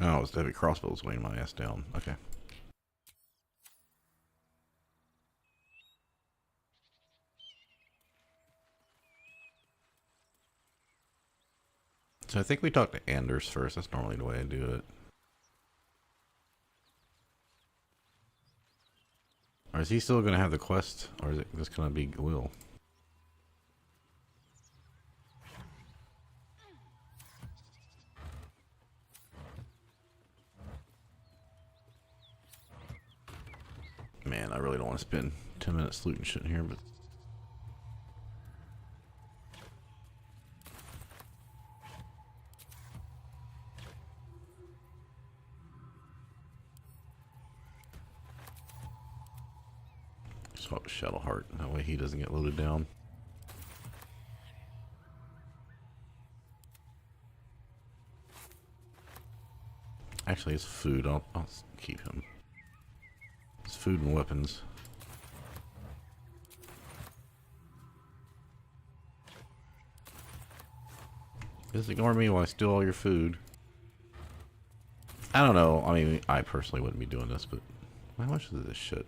Oh, it's the heavy crossbows weighing my ass down. Okay. So I think we talked to Anders first. That's normally the way I do it. Or is he still going to have the quest? Or is it just going to be Will? Man, I really don't want to spend 10 minutes looting shit in here, but... Swap with Shadowheart. That way he doesn't get loaded down. Actually, it's food. I'll keep him. It's food and weapons. Just ignore me while I steal all your food. I don't know. I mean, I personally wouldn't be doing this, but how much is this shit?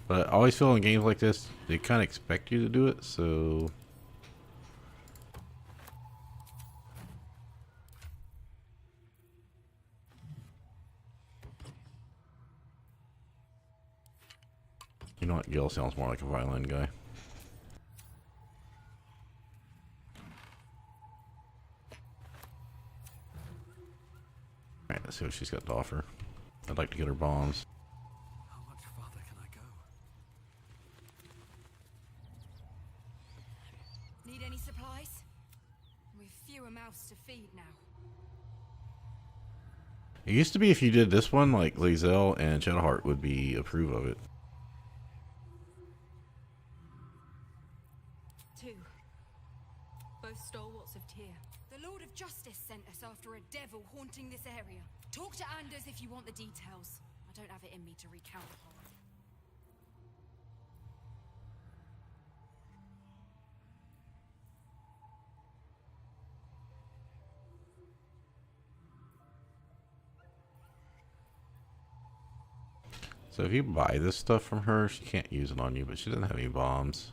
But I always feel in games like this, they kind of expect you to do it, so... You know what? Gil sounds more like a violin guy. Alright, let's see what she's got to offer. I'd like to get her bombs. How much farther can I go? Need any supplies? We've fewer mouths to feed now. It used to be if you did this one, like Lae'zel and Shadowheart would be approve of it. 2. Both stalwarts of Tyr. The Lord of Justice sent us after a devil haunting this area. Talk to Anders if you want the details. I don't have it in me to recount the horror. So if you buy this stuff from her, she can't use it on you, but she doesn't have any bombs.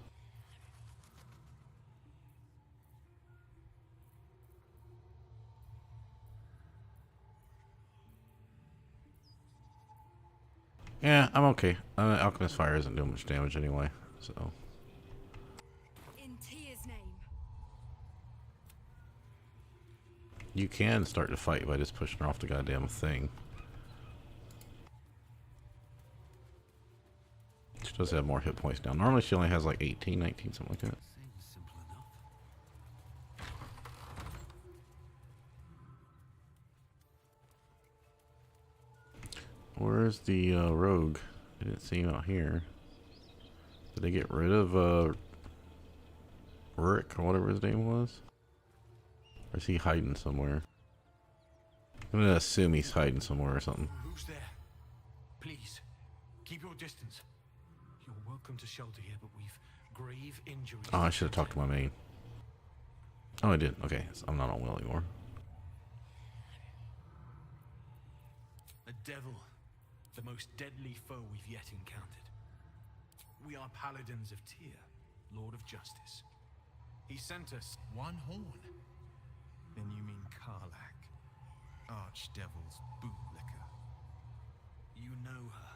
Yeah, I'm okay. Alchemist Fire isn't doing much damage anyway, so... In Tyr's name. You can start to fight by just pushing her off the goddamn thing. She does have more hit points now. Normally she only has like 18, 19, something like that. Seems simple enough. Where's the rogue? I didn't see him out here. Did they get rid of Rick or whatever his name was? Or is he hiding somewhere? I'm gonna assume he's hiding somewhere or something. Who's there? Please, keep your distance. You're welcome to shelter here, but we've grave injuries. Oh, I should have talked to my main. Oh, I did. Okay, so I'm not on Will anymore. A devil, the most deadly foe we've yet encountered. We are paladins of Tyr, Lord of Justice. He sent us One horn. Then you mean Karlach, Archdevil's bootlicker. You know her,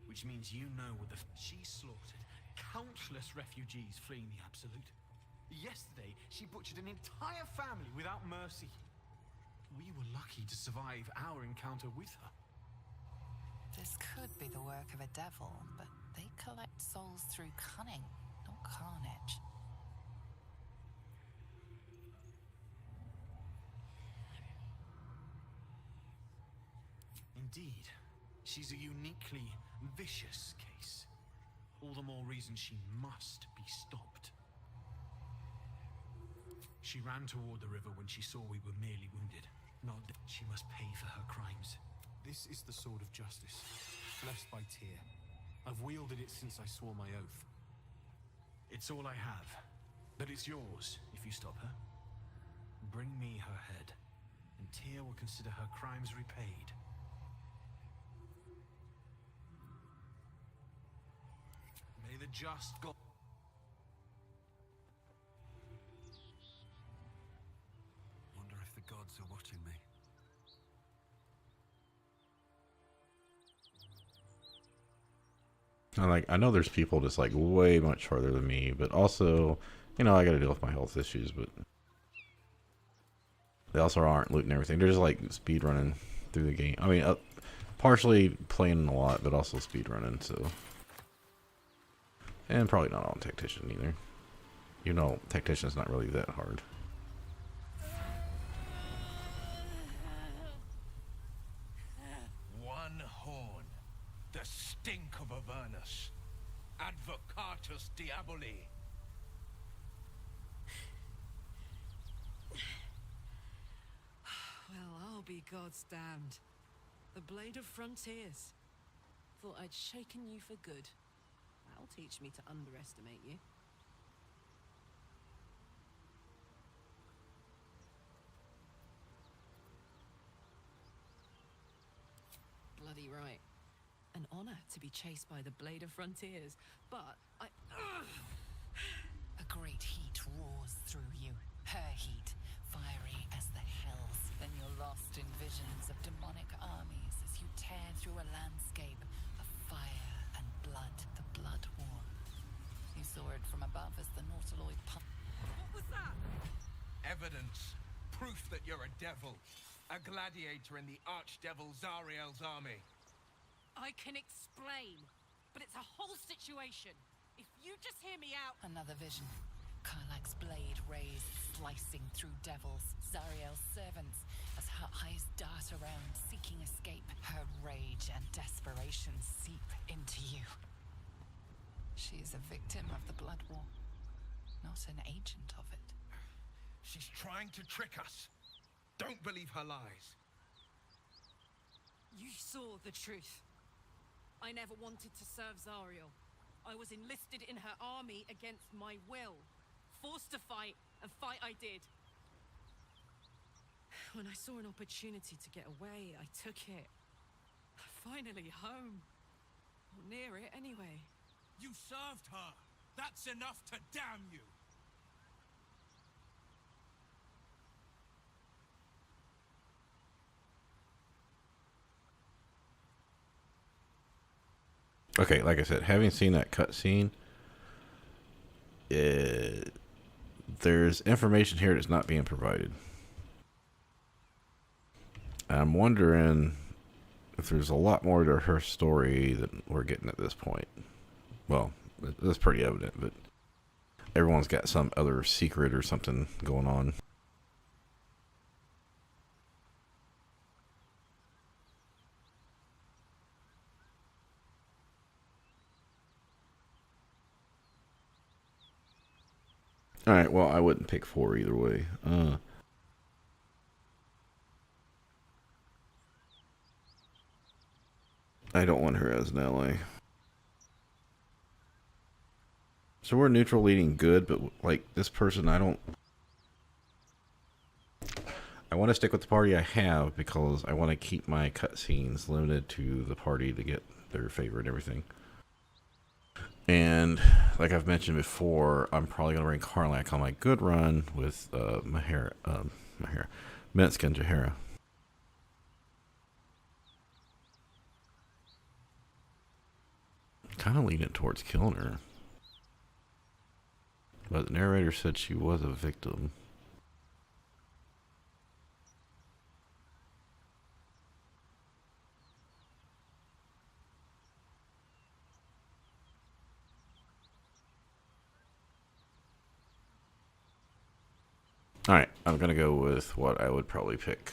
which means you know what she slaughtered countless refugees fleeing the Absolute. Yesterday, she butchered an entire family without mercy. We were lucky to survive our encounter with her. This could be the work of a devil, but they collect souls through cunning, not carnage. Indeed, she's a uniquely vicious case. All the more reason she must be stopped. She ran toward the river when she saw we were merely wounded. Not that she must pay for her crimes. This is the sword of justice, blessed by Tyr. I've wielded it since I swore my oath. It's all I have. But it's yours if you stop her. Bring me her head, and Tyr will consider her crimes repaid. May the just God... Wonder if the gods are watching me. I know there's people just like way much farther than me, but also, you know, I got to deal with my health issues, but they also aren't looting everything. They're just like speed running through the game. I mean, partially playing a lot, but also speed running. So, and probably not on tactician either. You know, tactician's not really that hard. One horn, the stink of Avernus, advocatus diaboli. Well, I'll be God's damned. The Blade of Frontiers. Thought I'd shaken you for good. That'll teach me to underestimate you. Bloody right. An honor to be chased by the Blade of Frontiers, but A great heat roars through you. Her heat, fiery as the hells. Then you're lost in visions of demonic armies as you tear through a landscape of fire and blood. The Blood War. You saw it from above as the Nautiloid pump. what was that? Evidence, proof that you're a devil, a gladiator in the archdevil Zariel's army. I can explain, but it's a whole situation. If you just hear me out... Another vision. Karlach's blade raised, slicing through devils, Zariel's servants, as her eyes dart around, seeking escape. Her rage and desperation seep into you. She is a victim of the Blood War, not an agent of it. She's trying to trick us. Don't believe her lies. You saw the truth. I never wanted to serve Zariel. I was enlisted in her army against my will. Forced to fight, and fight I did. When I saw an opportunity to get away, I took it. Finally home. Or near it, anyway. You served her. That's enough to damn you. Okay, like I said, having seen that cutscene, there's information here that's not being provided. I'm wondering if there's a lot more to her story than we're getting at this point. Well, that's pretty evident, but everyone's got some other secret or something going on. Alright, well, I wouldn't pick 4 either way. I don't want her as an ally. So we're neutral leading good, but like this person, I want to stick with the party I have because I want to keep my cutscenes limited to the party to get their favor and everything. And like I've mentioned before, I'm probably going to bring Karlach on my good run with Minsk and Jahara. Kind of leaning towards killing her. But the narrator said she was a victim. Alright, I'm going to go with what I would probably pick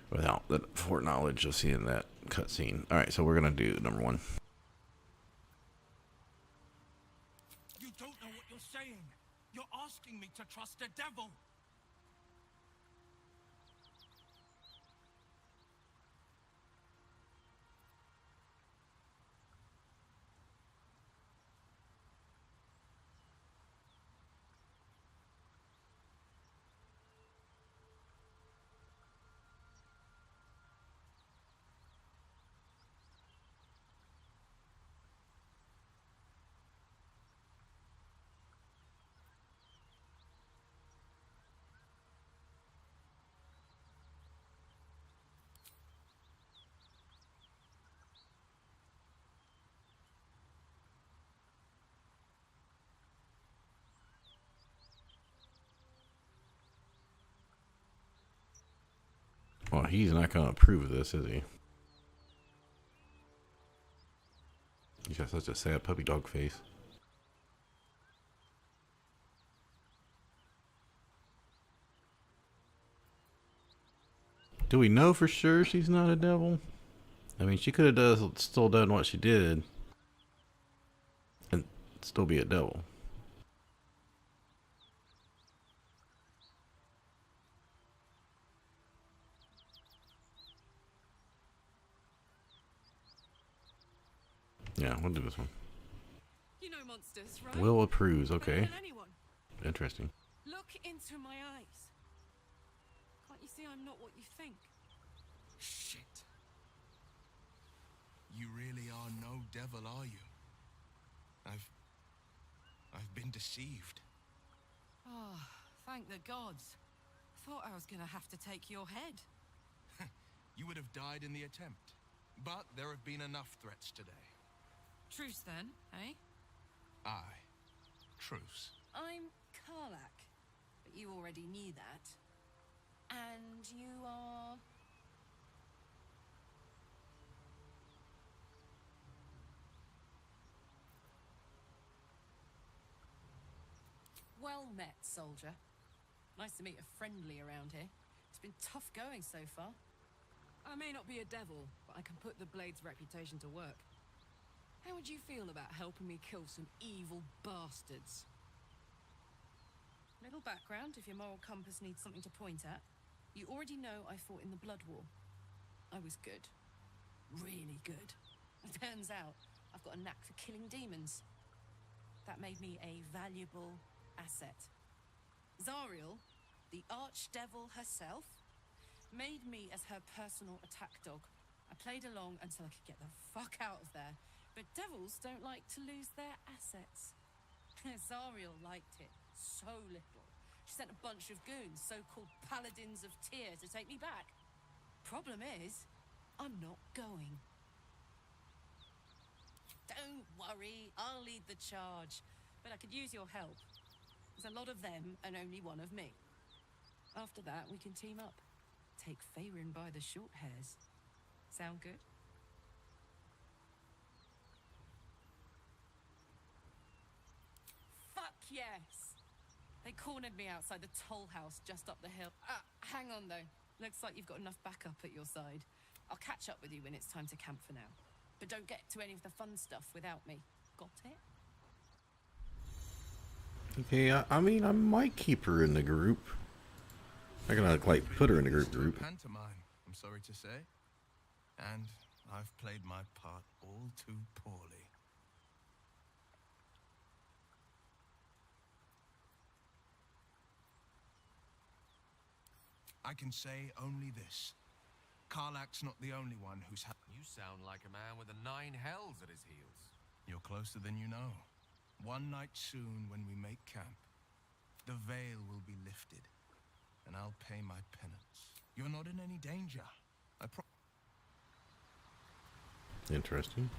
without the foreknowledge of seeing that cutscene. Alright, so we're going to do number 1. You don't know what you're saying. You're asking me to trust a devil. Well, he's not going to approve of this, is he? He's got such a sad puppy dog face. Do we know for sure she's not a devil? I mean, she could have still done what she did and still be a devil. Yeah, we'll do this one. You know monsters, right? Will approves, Better okay. than anyone. Interesting. Look into my eyes. Can't you see I'm not what you think? Shit. You really are no devil, are you? I've been deceived. Oh, thank the gods. Thought I was gonna have to take your head. You would have died in the attempt. But there have been enough threats today. Truce then, eh? Aye. Truce. I'm Karlak, but you already knew that. And you are... Well met, soldier. Nice to meet a friendly around here. It's been tough going so far. I may not be a devil, but I can put the Blade's reputation to work. How would you feel about helping me kill some evil bastards? Little background, if your moral compass needs something to point at. You already know I fought in the Blood War. I was good. Really good. It turns out I've got a knack for killing demons. That made me a valuable asset. Zariel, the archdevil herself, made me as her personal attack dog. I played along until I could get the fuck out of there. But devils don't like to lose their assets. Zariel liked it so little. She sent a bunch of goons, so-called paladins of Tyr, to take me back. Problem is, I'm not going. Don't worry, I'll lead the charge. But I could use your help. There's a lot of them and only one of me. After that, we can team up. Take Faerun by the short hairs. Sound good? Fuck yes! They cornered me outside the toll house just up the hill. Hang on though. Looks like you've got enough backup at your side. I'll catch up with you when it's time to camp for now. But don't get to any of the fun stuff without me. Got it? Okay, I mean, I might keep her in the group. I'm gonna like put her in the group. Pantomime, I'm sorry to say. And I've played my part all too poorly. I can say only this. Karlak's not the only one who's You sound like a man with the 9 hells at his heels. You're closer than you know. One night soon when we make camp, the veil will be lifted, and I'll pay my penance. You're not in any danger. I promise. Interesting.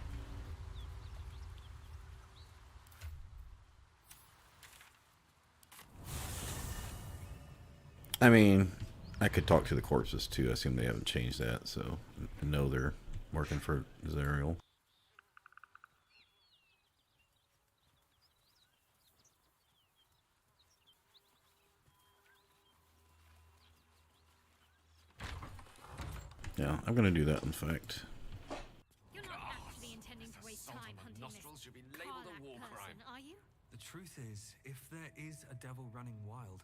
I mean, I could talk to the corpses too. I assume they haven't changed that, so I know they're working for Zariel. Yeah, I'm gonna do that in fact. You're not actually intending to waste time hunting Nostrils this should be labeled a war crime. person, are you? The truth is, if there is a devil running wild,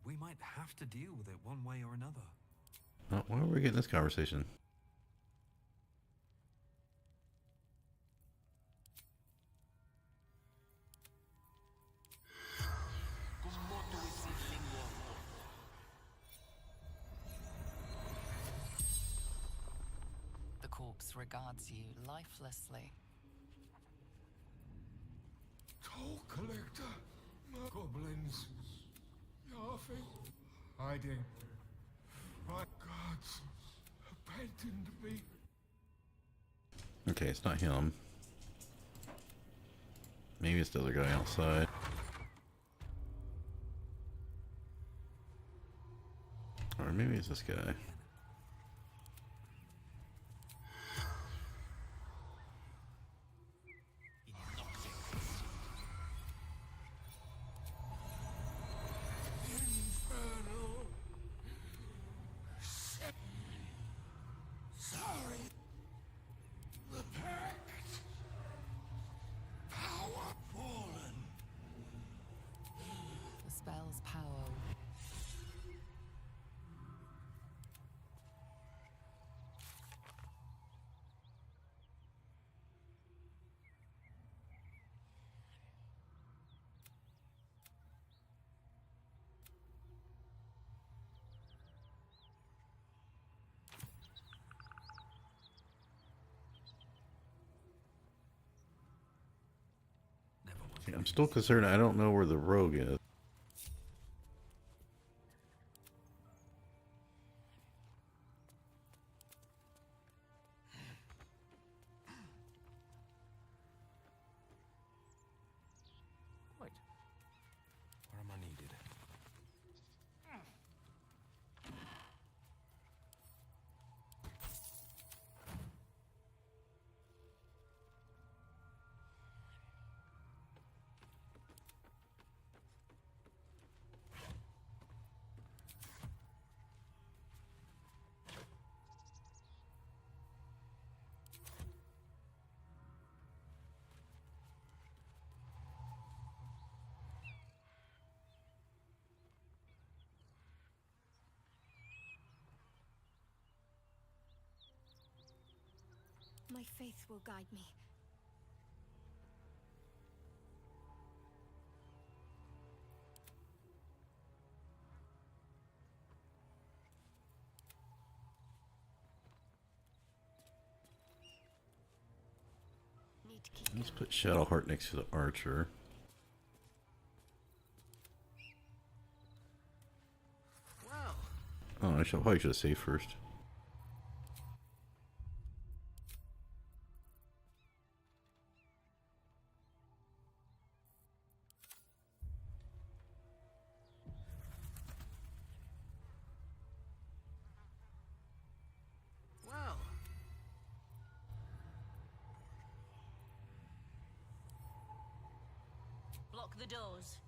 we might have to deal with it one way or another. Oh, why are we getting this conversation? The corpse regards you lifelessly. Toll collector, goblins, laughing, hiding. My gods, abandoned me. Okay, it's not him. Maybe it's the other guy outside. Or maybe it's this guy. I'm still concerned. I don't know where the rogue is. Wait. Where am I needed? My faith will guide me. Let's put Shadowheart next to the archer. Oh, probably should have saved first. Well. Block the doors.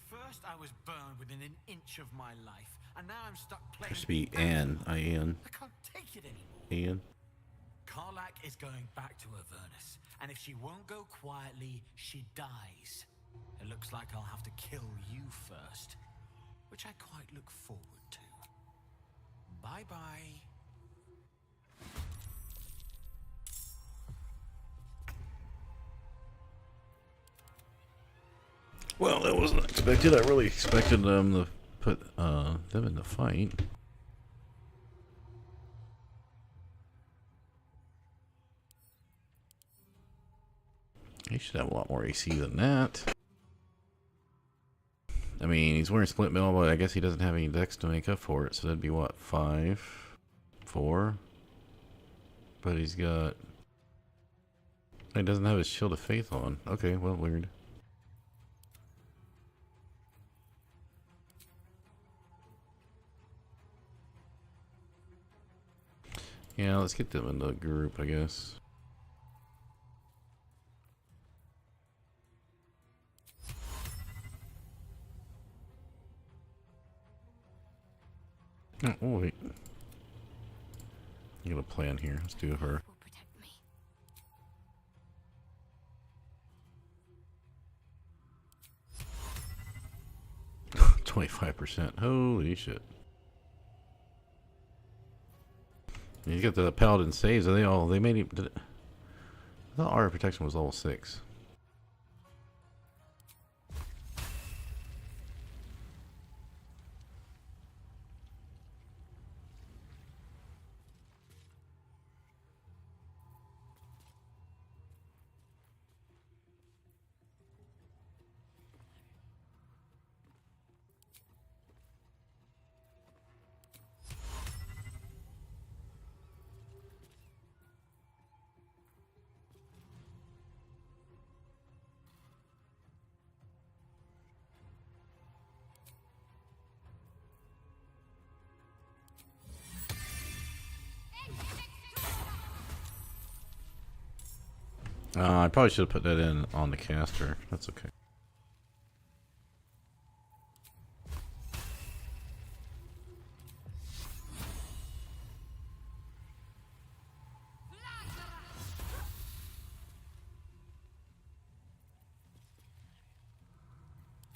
First, I was burned within an inch of my life, and now I'm stuck playing. Supposed to be Anne. Ian. I can't take it anymore. Ian. Karlak is going back to Avernus, and if she won't go quietly, she dies. It looks like I'll have to kill you first, which I quite look forward to. Bye-bye. Well, that wasn't expected. I really expected them to put them in the fight. He should have a lot more AC than that. I mean, he's wearing split mail, but I guess he doesn't have any dex to make up for it. So that'd be what, 5, 4? But he's got. He doesn't have his Shield of Faith on. Okay, well, weird. Yeah, let's get them in the group, I guess. Oh, wait. You got a plan here. Let's do her. 25%. Holy shit. You got the paladin saves. Are they made him. I thought Aura Protection was level 6. I probably should have put that in on the caster. That's okay.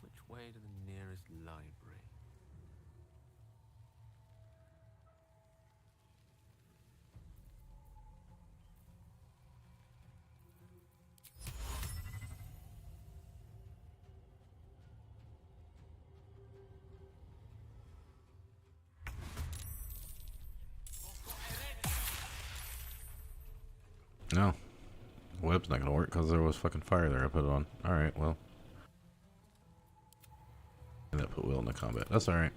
Which way to the nearest library? No. Web's not gonna work because there was fucking fire there. I put it on. Alright, well. And that put Will into combat. That's alright.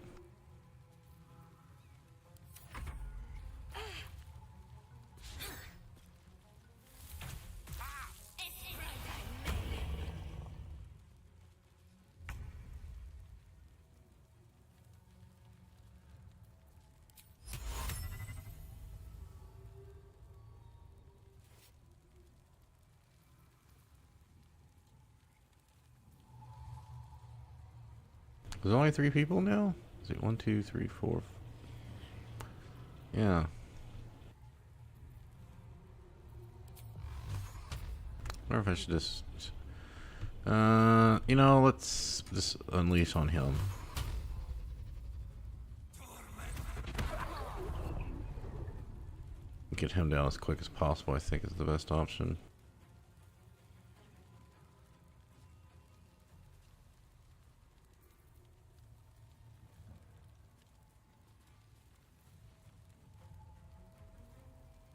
There's only 3 people now? Is it 1, 2, 3, 4? Yeah. I wonder if I should just... you know, let's just unleash on him. Get him down as quick as possible, I think is the best option.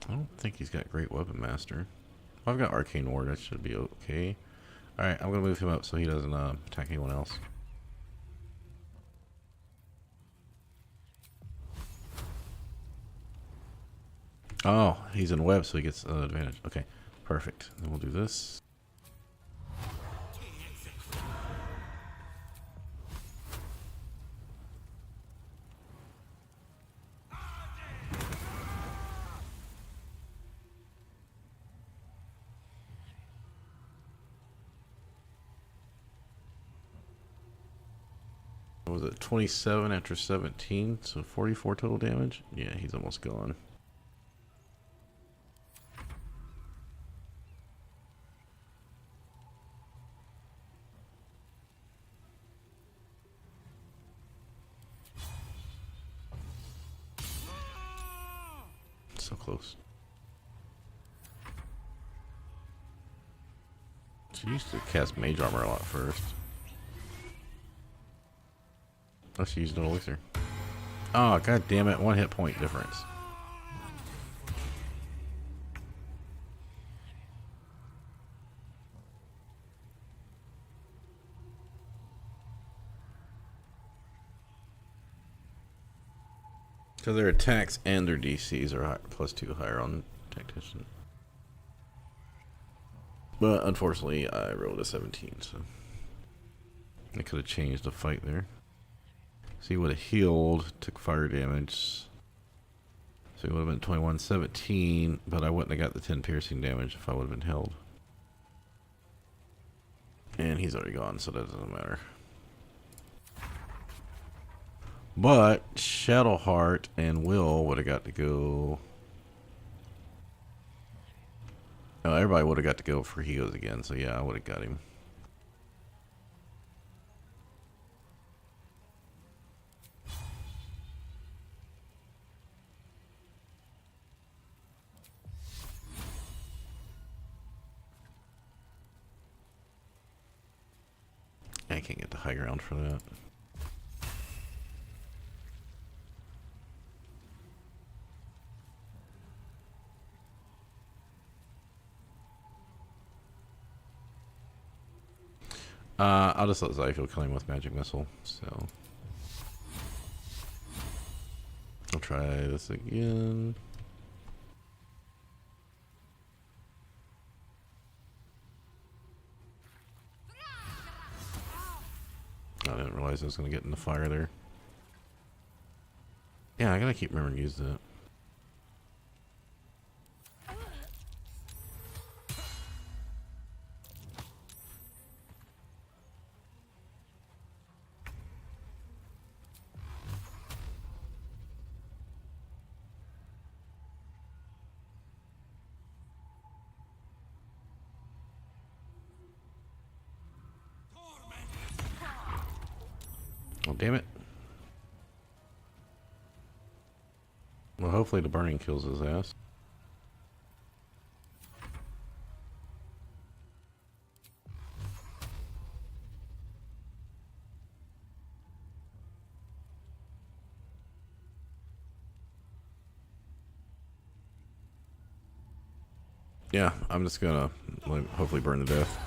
I don't think he's got Great Weapon Master. I've got Arcane Ward, that should be okay. Alright, I'm gonna move him up so he doesn't attack anyone else. Oh, he's in web, so he gets advantage. Okay, perfect. Then we'll do this. What was it, 27 after 17, so 44 total damage? Yeah, he's almost gone. So close. She used to cast Mage Armor a lot first. Oh, she used an elixir. Oh, god damn it, 1 hit point difference. So their attacks and their DCs are high, +2 higher on Tactician. But unfortunately, I rolled a 17, so I could have changed the fight there. So he would have healed, took fire damage. So he would have been 21, 17, but I wouldn't have got the 10 piercing damage if I would have been held. And he's already gone, so that doesn't matter. But Shadowheart and Will would have got to go. No, everybody would have got to go for he goes again, so yeah, I would have got him. I can't get the high ground for that. I'll just let Zyphil kill him with Magic Missile, so... I'll try this again. I didn't realize I was going to get in the fire there. Yeah, I gotta keep remembering to use that. Oh, damn it. Well, hopefully the burning kills his ass. Yeah, I'm just gonna hopefully burn to death.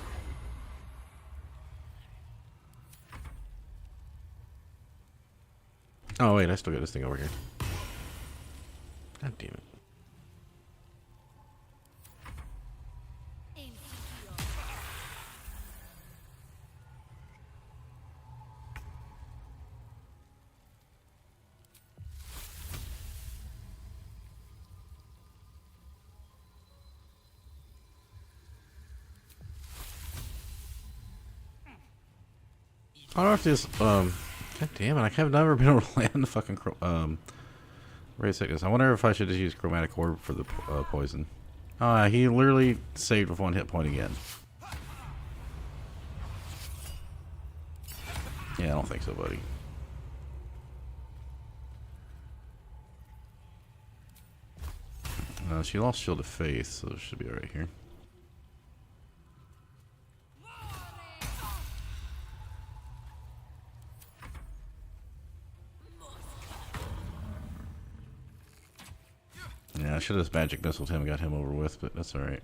Oh wait, I still got this thing over here. God damn it. I don't know if this, God damn it, I have never been able to land the fucking, ray sickness. I wonder if I should just use chromatic orb for the, poison. He literally saved with 1 hit point again. Yeah, I don't think so, buddy. She lost Shield of Faith, so it should be alright here. Yeah, I should have magic missile him and got him over with, but that's alright.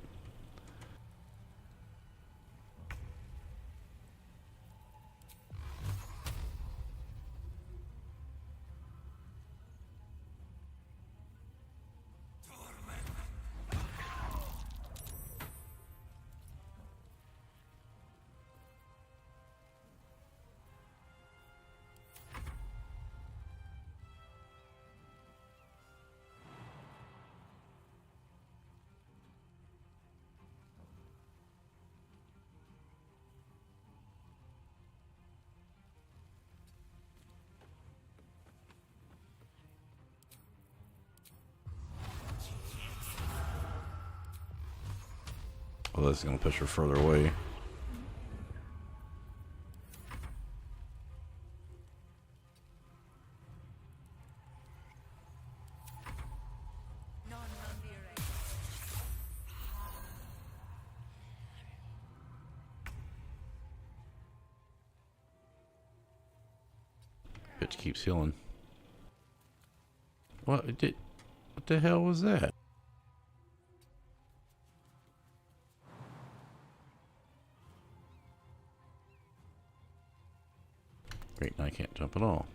Well, this is going to push her further away. Bitch keeps healing. What the hell was that? Great, now I can't jump at all.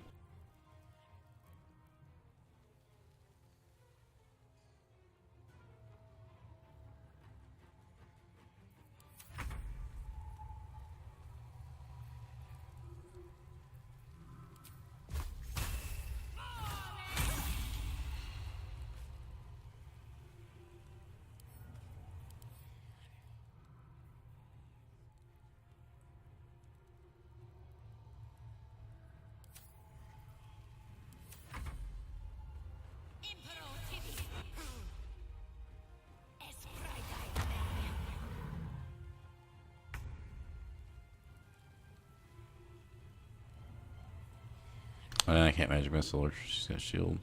I can't magic missile her. She's got shield.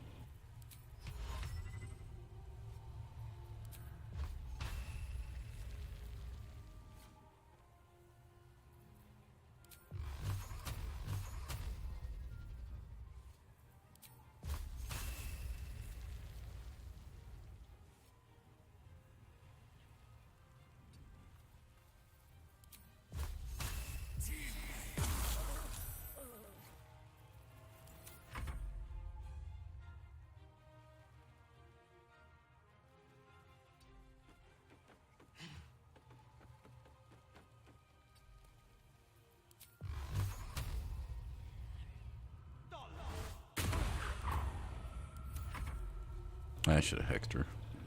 I should have hexed her.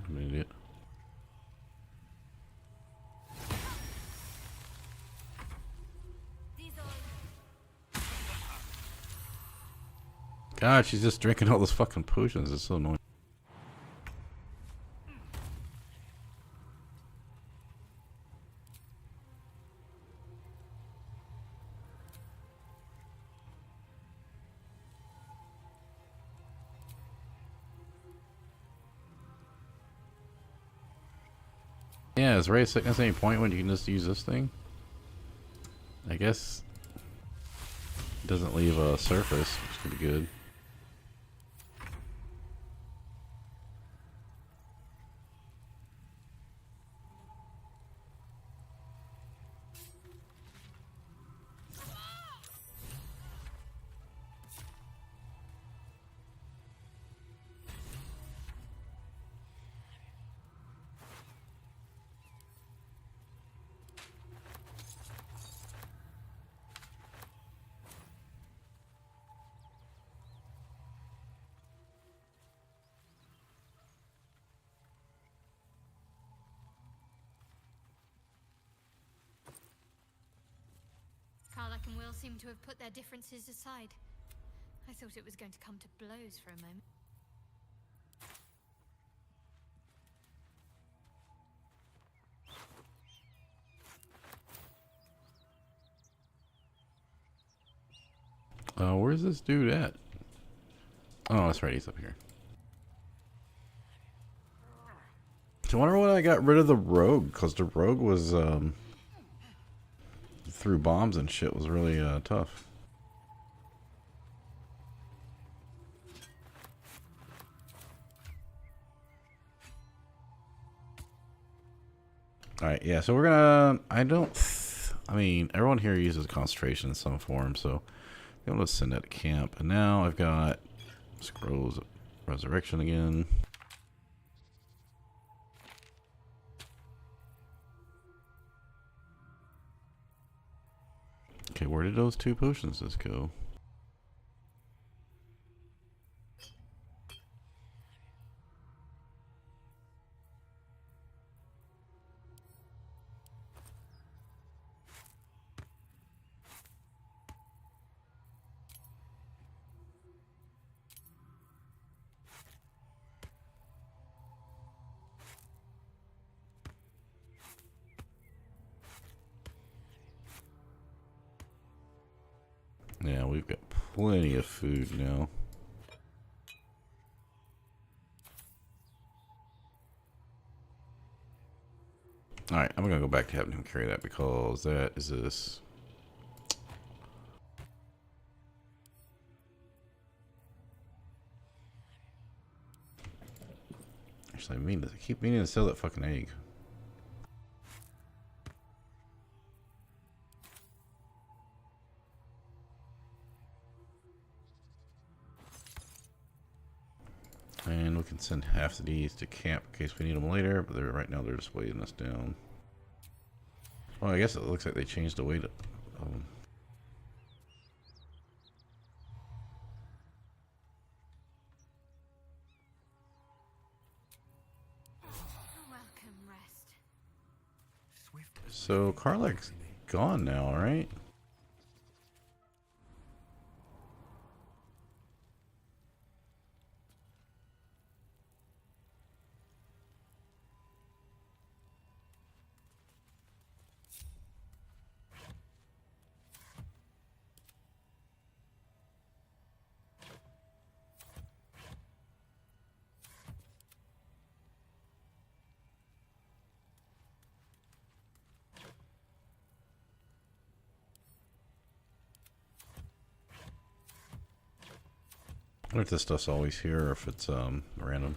I'm an idiot. God, she's just drinking all those fucking potions. It's so annoying. Yeah, is Ray Sickness any point when you can just use this thing? I guess it doesn't leave a surface, which could be good. will seem to have put their differences aside. I thought it was going to come to blows for a moment. Where's this dude at? Oh, that's right, he's up here. I wonder when I got rid of the rogue, because the rogue was, threw bombs and shit, was really, tough. Alright, yeah, so we're gonna, I mean, everyone here uses concentration in some form, so I'm gonna send that to camp. And now I've got Scrolls of Resurrection again. Okay, where did those 2 potions just go? Yeah, we've got plenty of food now. Alright, I'm gonna go back to having him carry that because that is this. Actually, I keep meaning to sell that fucking egg. And we can send half of these to camp in case we need them later, but right now they're just weighing us down. Oh, I guess it looks like they changed the weight of them. Welcome, rest. So Karlach's gone now, right? I wonder if this stuff's always here or if it's random.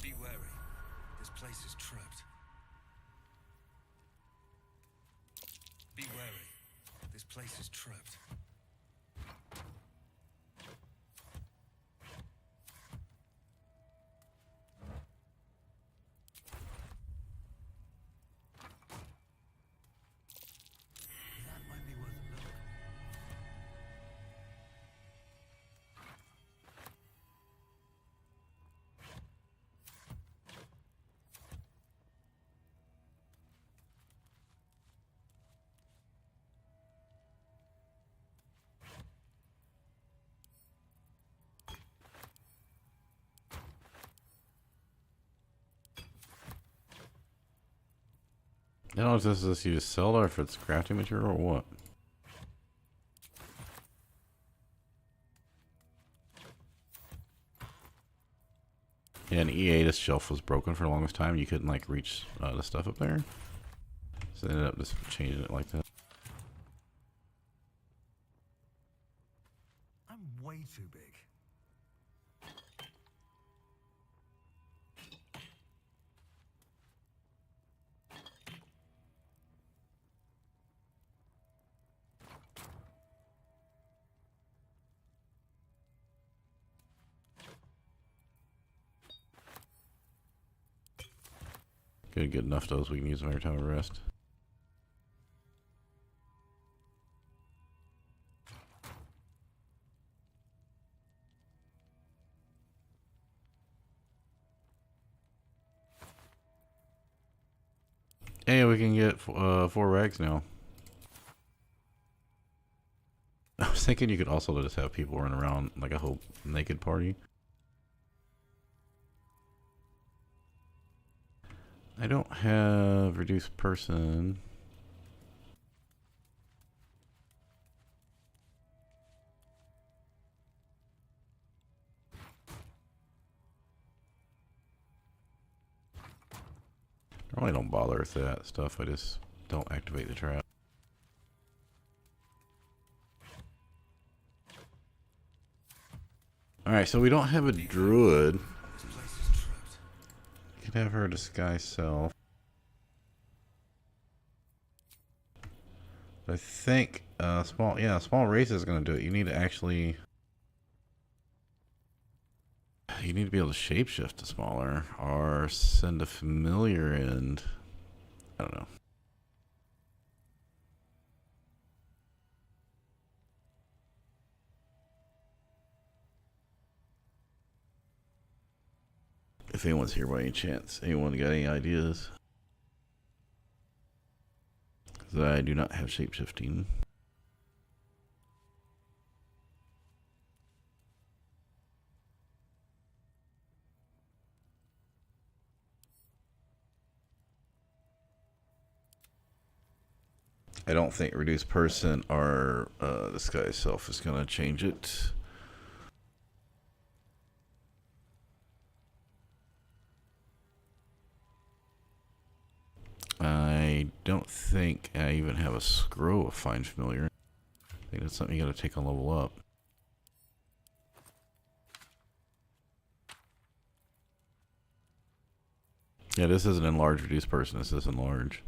Be wary. This place is trapped. Be wary. This place is trapped. That might be worth a look. I don't know if this is used to sell or if it's crafting material or what. Yeah, in EA, this shelf was broken for the longest time. You couldn't like reach the stuff up there, so they ended up just changing it like that. I'm way too big. Good enough those. We can use them every time we rest. Hey, we can get 4 rags now. I was thinking you could also just have people run around like a whole naked party. I don't have reduced person. I really don't bother with that stuff. I just don't activate the trap. Alright, so we don't have a druid. You could have her disguise self. I think small race is going to do it. You need to actually... You need to be able to shapeshift to smaller or send a familiar and I don't know. If anyone's here by any chance, anyone got any ideas? Because I do not have shapeshifting. I don't think reduced person or disguise self is going to change it. I don't think I even have a scroll of Find Familiar. I think that's something you got to take on level up. Yeah, this isn't enlarge reduced person. This is enlarge.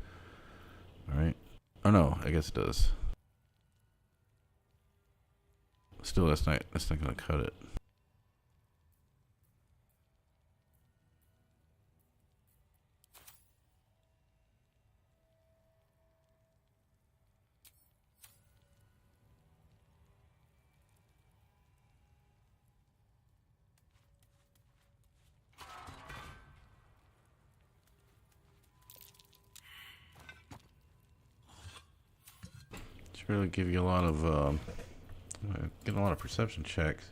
Alright. Oh no, I guess it does. Still, that's not going to cut it. Really give you a lot of get a lot of perception checks.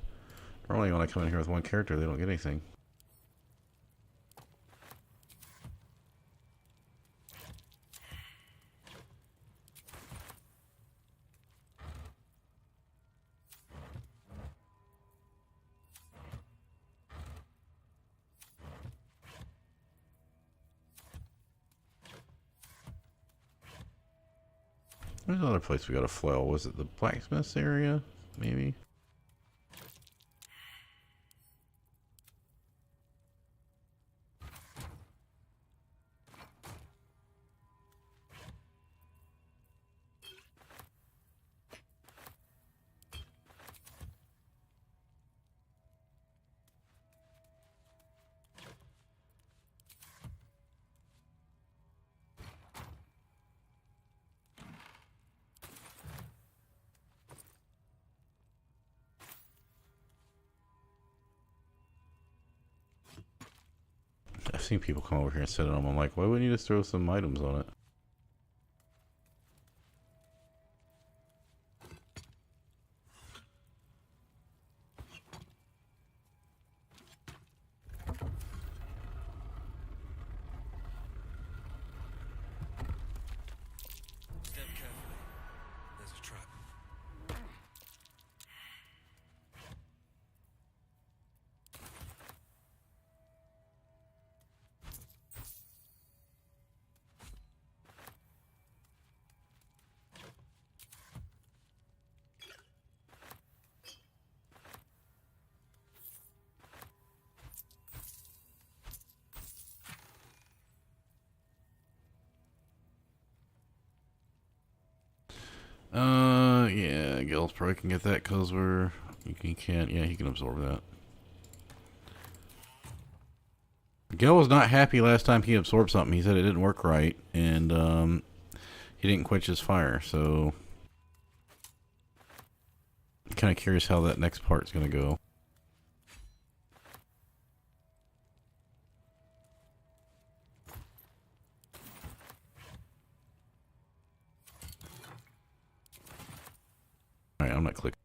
Normally when I come in here with one character they don't get anything. There's another place we got a flail. Was it the blacksmith's area? Maybe? I've seen people come over here and sit on them. I'm like, why wouldn't you just throw some items on it? Step carefully. There's a trap. Yeah, Gil's probably can get that because he can absorb that. Gil was not happy last time he absorbed something. He said it didn't work right, and he didn't quench his fire. So, kind of curious how that next part's gonna go. All right, I'm not clicking.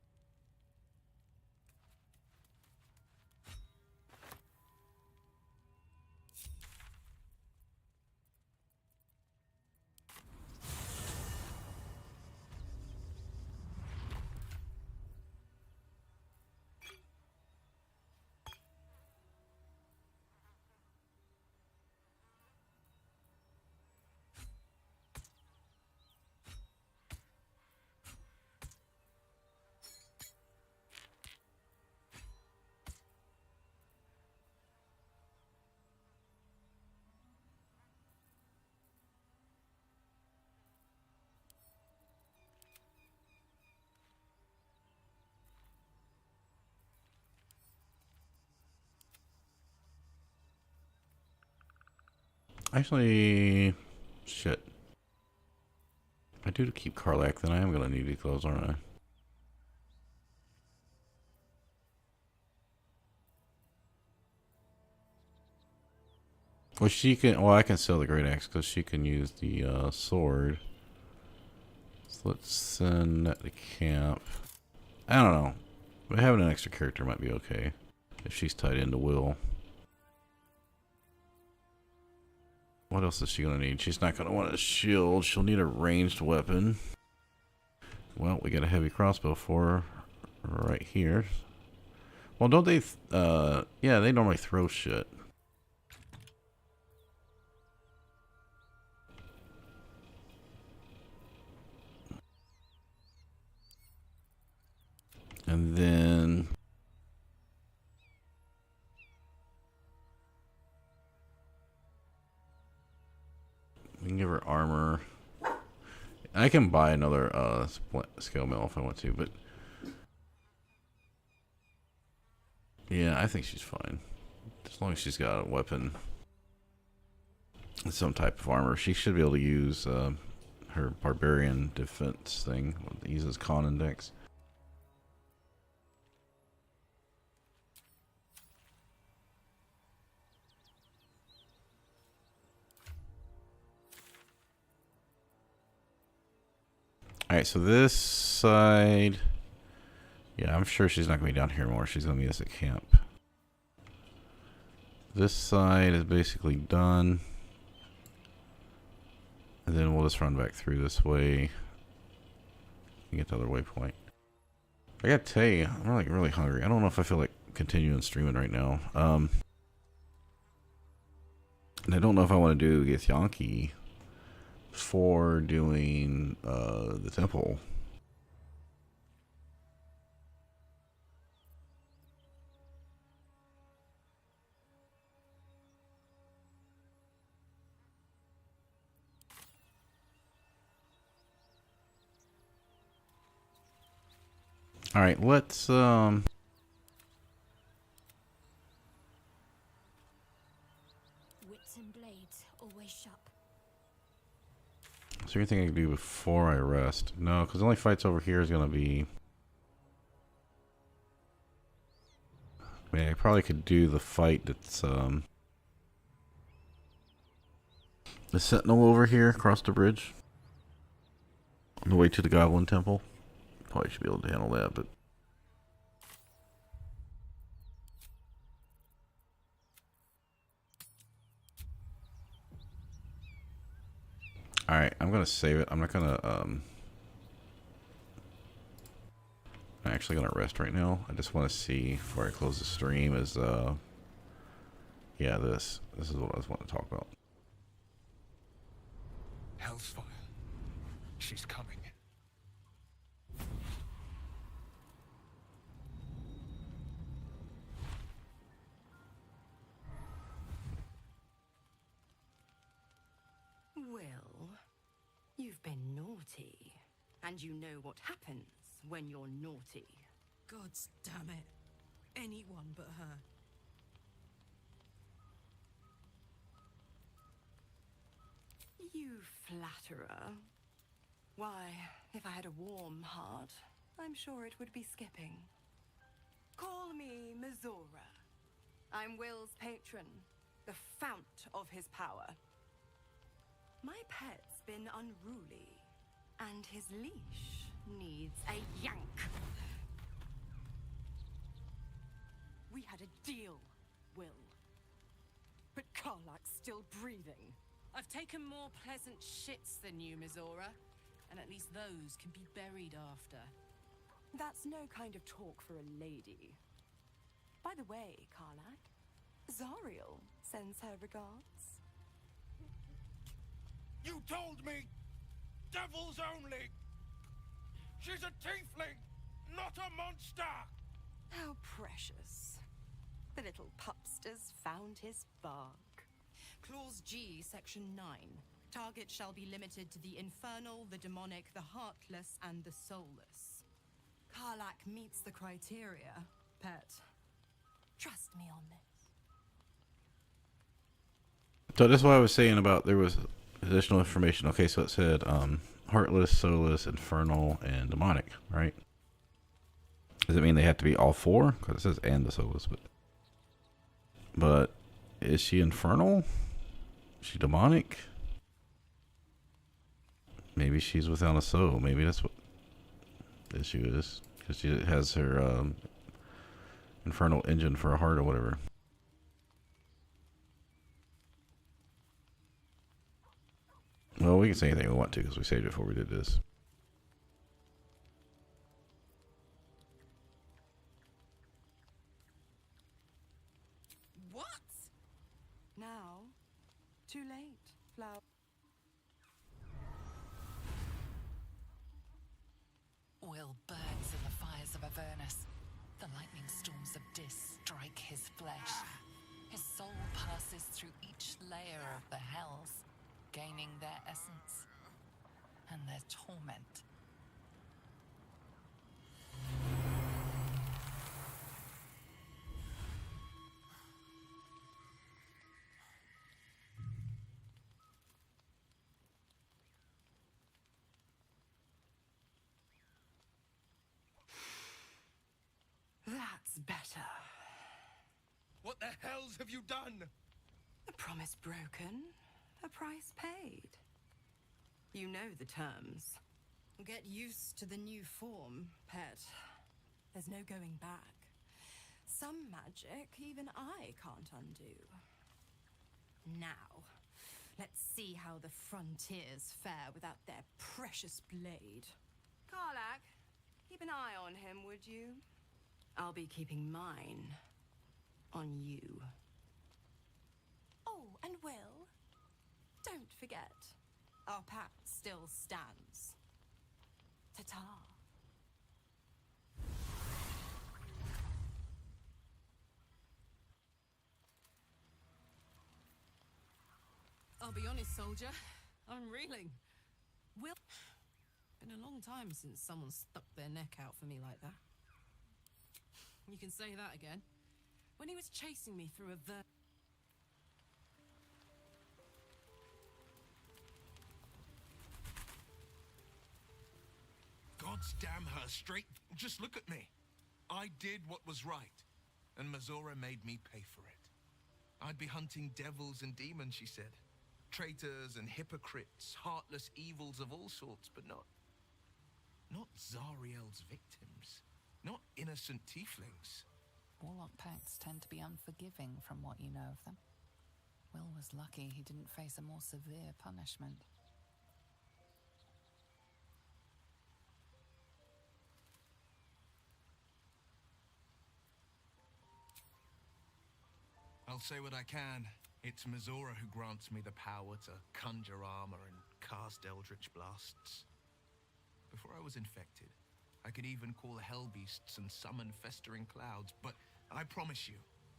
Actually, shit. If I do keep Karlach, then I am gonna need these clothes, aren't I? Well, she can. Well, I can sell the great axe because she can use the sword. So let's send that to camp. I don't know, but having an extra character might be okay if she's tied into Will. What else is she gonna need? She's not gonna want a shield. She'll need a ranged weapon. Well, we got a heavy crossbow for her right here. Well, don't they? Yeah, they normally throw shit. And then we can give her armor. I can buy another scale mail if I want to, but yeah, I think she's fine. As long as she's got a weapon and some type of armor, she should be able to use her barbarian defense thing. It uses con index. Alright, so this side... Yeah, I'm sure she's not going to be down here more. She's going to meet us at camp. This side is basically done. And then we'll just run back through this way and get to the other waypoint. I gotta tell you, I'm like really hungry. I don't know if I feel like continuing streaming right now. And I don't know if I want to do Githyanki for doing the temple. All right, let's Wits and blades, always sharp. Is there anything I can do before I rest? No, because the only fights over here is going to be... I mean, I probably could do the fight that's, the sentinel over here across the bridge. On the way to the Goblin Temple. Probably should be able to handle that, but... Alright, I'm gonna save it. I'm not gonna, I'm actually gonna rest right now. I just want to see, before I close the stream, is, yeah, this is what I was wanting to talk about. Hellsfire. She's coming. Will, you've been naughty. And you know what happens when you're naughty. Gods damn it. Anyone but her. You flatterer. Why, if I had a warm heart, I'm sure it would be skipping. Call me Mizora. I'm Will's patron, the fount of his power. My pet's been unruly, and his leash needs a yank. We had a deal, Will. But Karlak's still breathing. I've taken more pleasant shits than you, Mizora, and at least those can be buried after. That's no kind of talk for a lady. By the way, Karlak, Zariel sends her regards. You told me devils only. She's a tiefling, not a monster. How precious. The little pupster's found his bark. Clause G, Section 9. Target shall be limited to the infernal, the demonic, the heartless, and the soulless. Karlak meets the criteria, pet. Trust me on this. So that's what I was saying about there was additional information. Okay, so it said heartless, soulless, infernal, and demonic, right? Does it mean they have to be all four? Because it says and the soulless, but is she infernal? Is she demonic? Maybe she's without a soul. Maybe that's what the issue is. Because she has her infernal engine for a heart or whatever. Well, we can say anything we want to because we saved it before we did this. What? Now? Too late, flower. Will burns in the fires of Avernus. The lightning storms of Dis strike his flesh. His soul passes through each layer of the hells, gaining their essence and their torment. That's better. What the hells have you done? A promise broken, a price paid. You know the terms. Get used to the new form, pet. There's no going back. Some magic even I can't undo. Now, let's see how the frontiers fare without their precious blade. Karlak, keep an eye on him, would you? I'll be keeping mine on you. Oh, and Will, don't forget, our pact still stands. Ta-ta. I'll be honest, soldier. I'm reeling. Will... Been a long time since someone stuck their neck out for me like that. You can say that again. When he was chasing me through a God's damn her straight. Just look at me. I did what was right, and Mizora made me pay for it. I'd be hunting devils and demons, she said. Traitors and hypocrites, heartless evils of all sorts, but not Zariel's victims. Not innocent tieflings. Warlock pacts tend to be unforgiving from what you know of them. Will was lucky he didn't face a more severe punishment. I'll say what I can. It's Mizora who grants me the power to conjure armor and cast eldritch blasts. Before I was infected, I could even call hell beasts and summon festering clouds, but I promise you,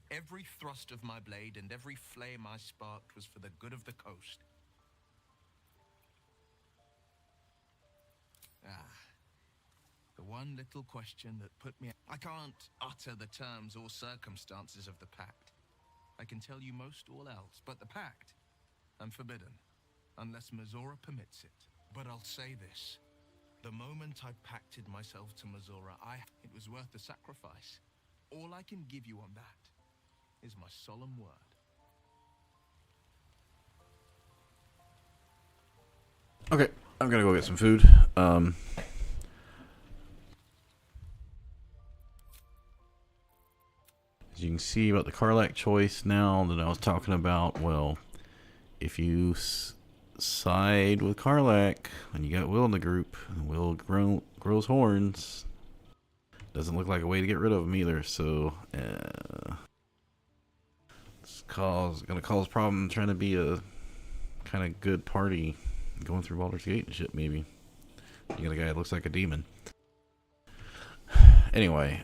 every thrust of my blade and every flame I sparked was for the good of the coast. The one little question that put me... I can't utter the terms or circumstances of the pact. I can tell you most all else, but the pact, I'm forbidden. unless Mazora permits it. But I'll say this. The moment I pacted myself to Mazora, it was worth the sacrifice. All I can give you on that is my solemn word. Okay, I'm gonna go get some food. As you can see about the Karlach choice now that I was talking about, well, if you side with Karlach and you got Will in the group, and Will grows horns, doesn't look like a way to get rid of him either, so it's gonna cause problem trying to be a kind of good party going through Baldur's Gate and shit. Maybe you got a guy that looks like a demon. Anyway,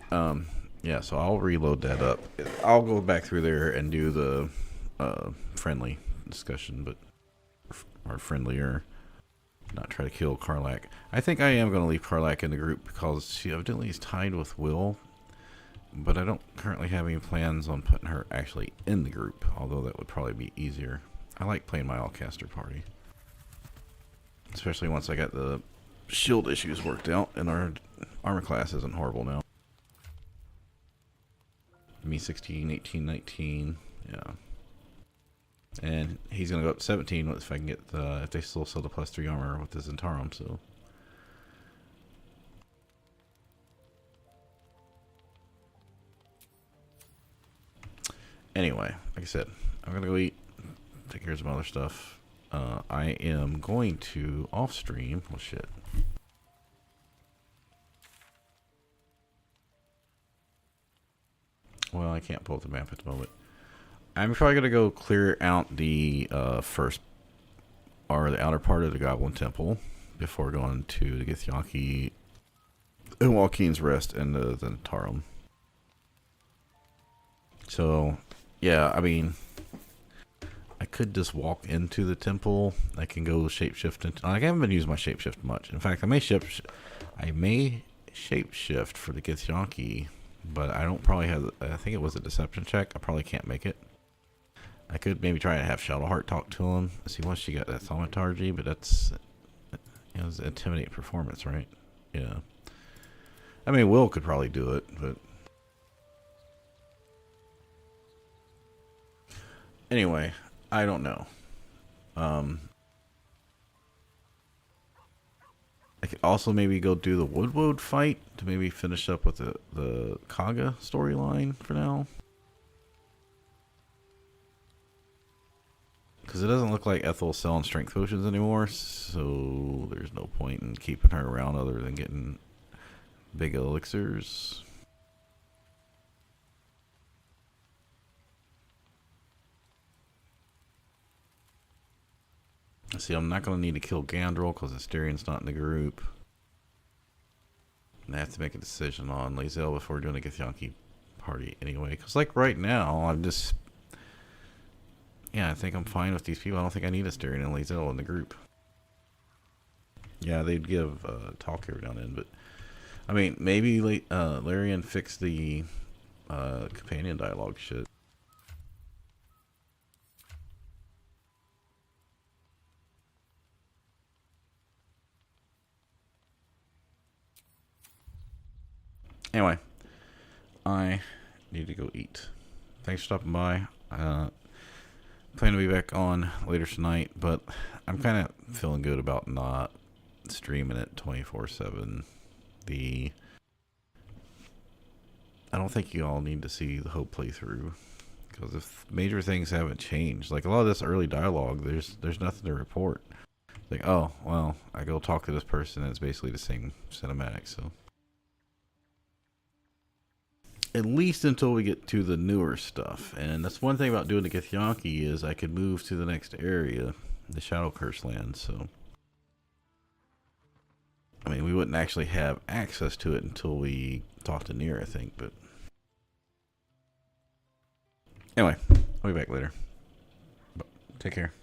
yeah, so I'll reload that up. I'll go back through there and do the friendly discussion, but or friendlier, not try to kill Karlach. I think I am going to leave Karlach in the group because she evidently is tied with Will, but I don't currently have any plans on putting her actually in the group, although that would probably be easier. I like playing my all-caster party, especially once I got the shield issues worked out and our armor class isn't horrible now. Me 16, 18, 19, yeah. And he's gonna go up to 17 if I can get the, if they still sell the +3 armor with the Zentarum, so. Anyway, like I said, I'm gonna go eat, take care of some other stuff. I am going to off stream, well shit. Well, I can't pull up the map at the moment. I'm probably going to go clear out the first, or the outer part of the Goblin Temple before going to the Githyanki and Joaquin's Rest and the Zentarum. So, yeah, I mean, I could just walk into the temple. I can go shapeshift into, I haven't been using my shapeshift much. In fact, I may shapeshift for the Githyanki, but I don't probably have, I think it was a deception check. I probably can't make it. I could maybe try to have Shadowheart talk to him. See, once she got that thaumaturgy, but that's, you know, it's intimidate performance, right? Yeah. I mean, Will could probably do it, but anyway, I don't know. I could also maybe go do the Woodwode fight to maybe finish up with the Kaga storyline for now. Because it doesn't look like Ethel's selling strength potions anymore, so there's no point in keeping her around other than getting big elixirs. See, I'm not going to need to kill Gandrel because Asterian's not in the group. And I have to make a decision on Lae'zel before doing a Githyanki party anyway. Because, like, right now, I'm just... Yeah, I think I'm fine with these people. I don't think I need Asterian and Lae'zel in the group. Yeah, they'd give talk every now and then, but... I mean, maybe Larian fixed the companion dialogue shit. Anyway, I need to go eat. Thanks for stopping by. Plan to be back on later tonight, but I'm kind of feeling good about not streaming it 24/7. I don't think you all need to see the whole playthrough, because if major things haven't changed, like a lot of this early dialogue, there's nothing to report. Like, oh well, I go talk to this person, and it's basically the same cinematic. So. At least until we get to the newer stuff. And that's one thing about doing the Githyanki is I could move to the next area, the Shadow Curse land, so... I mean, we wouldn't actually have access to it until we talk to Nier, I think, but... Anyway, I'll be back later. But take care.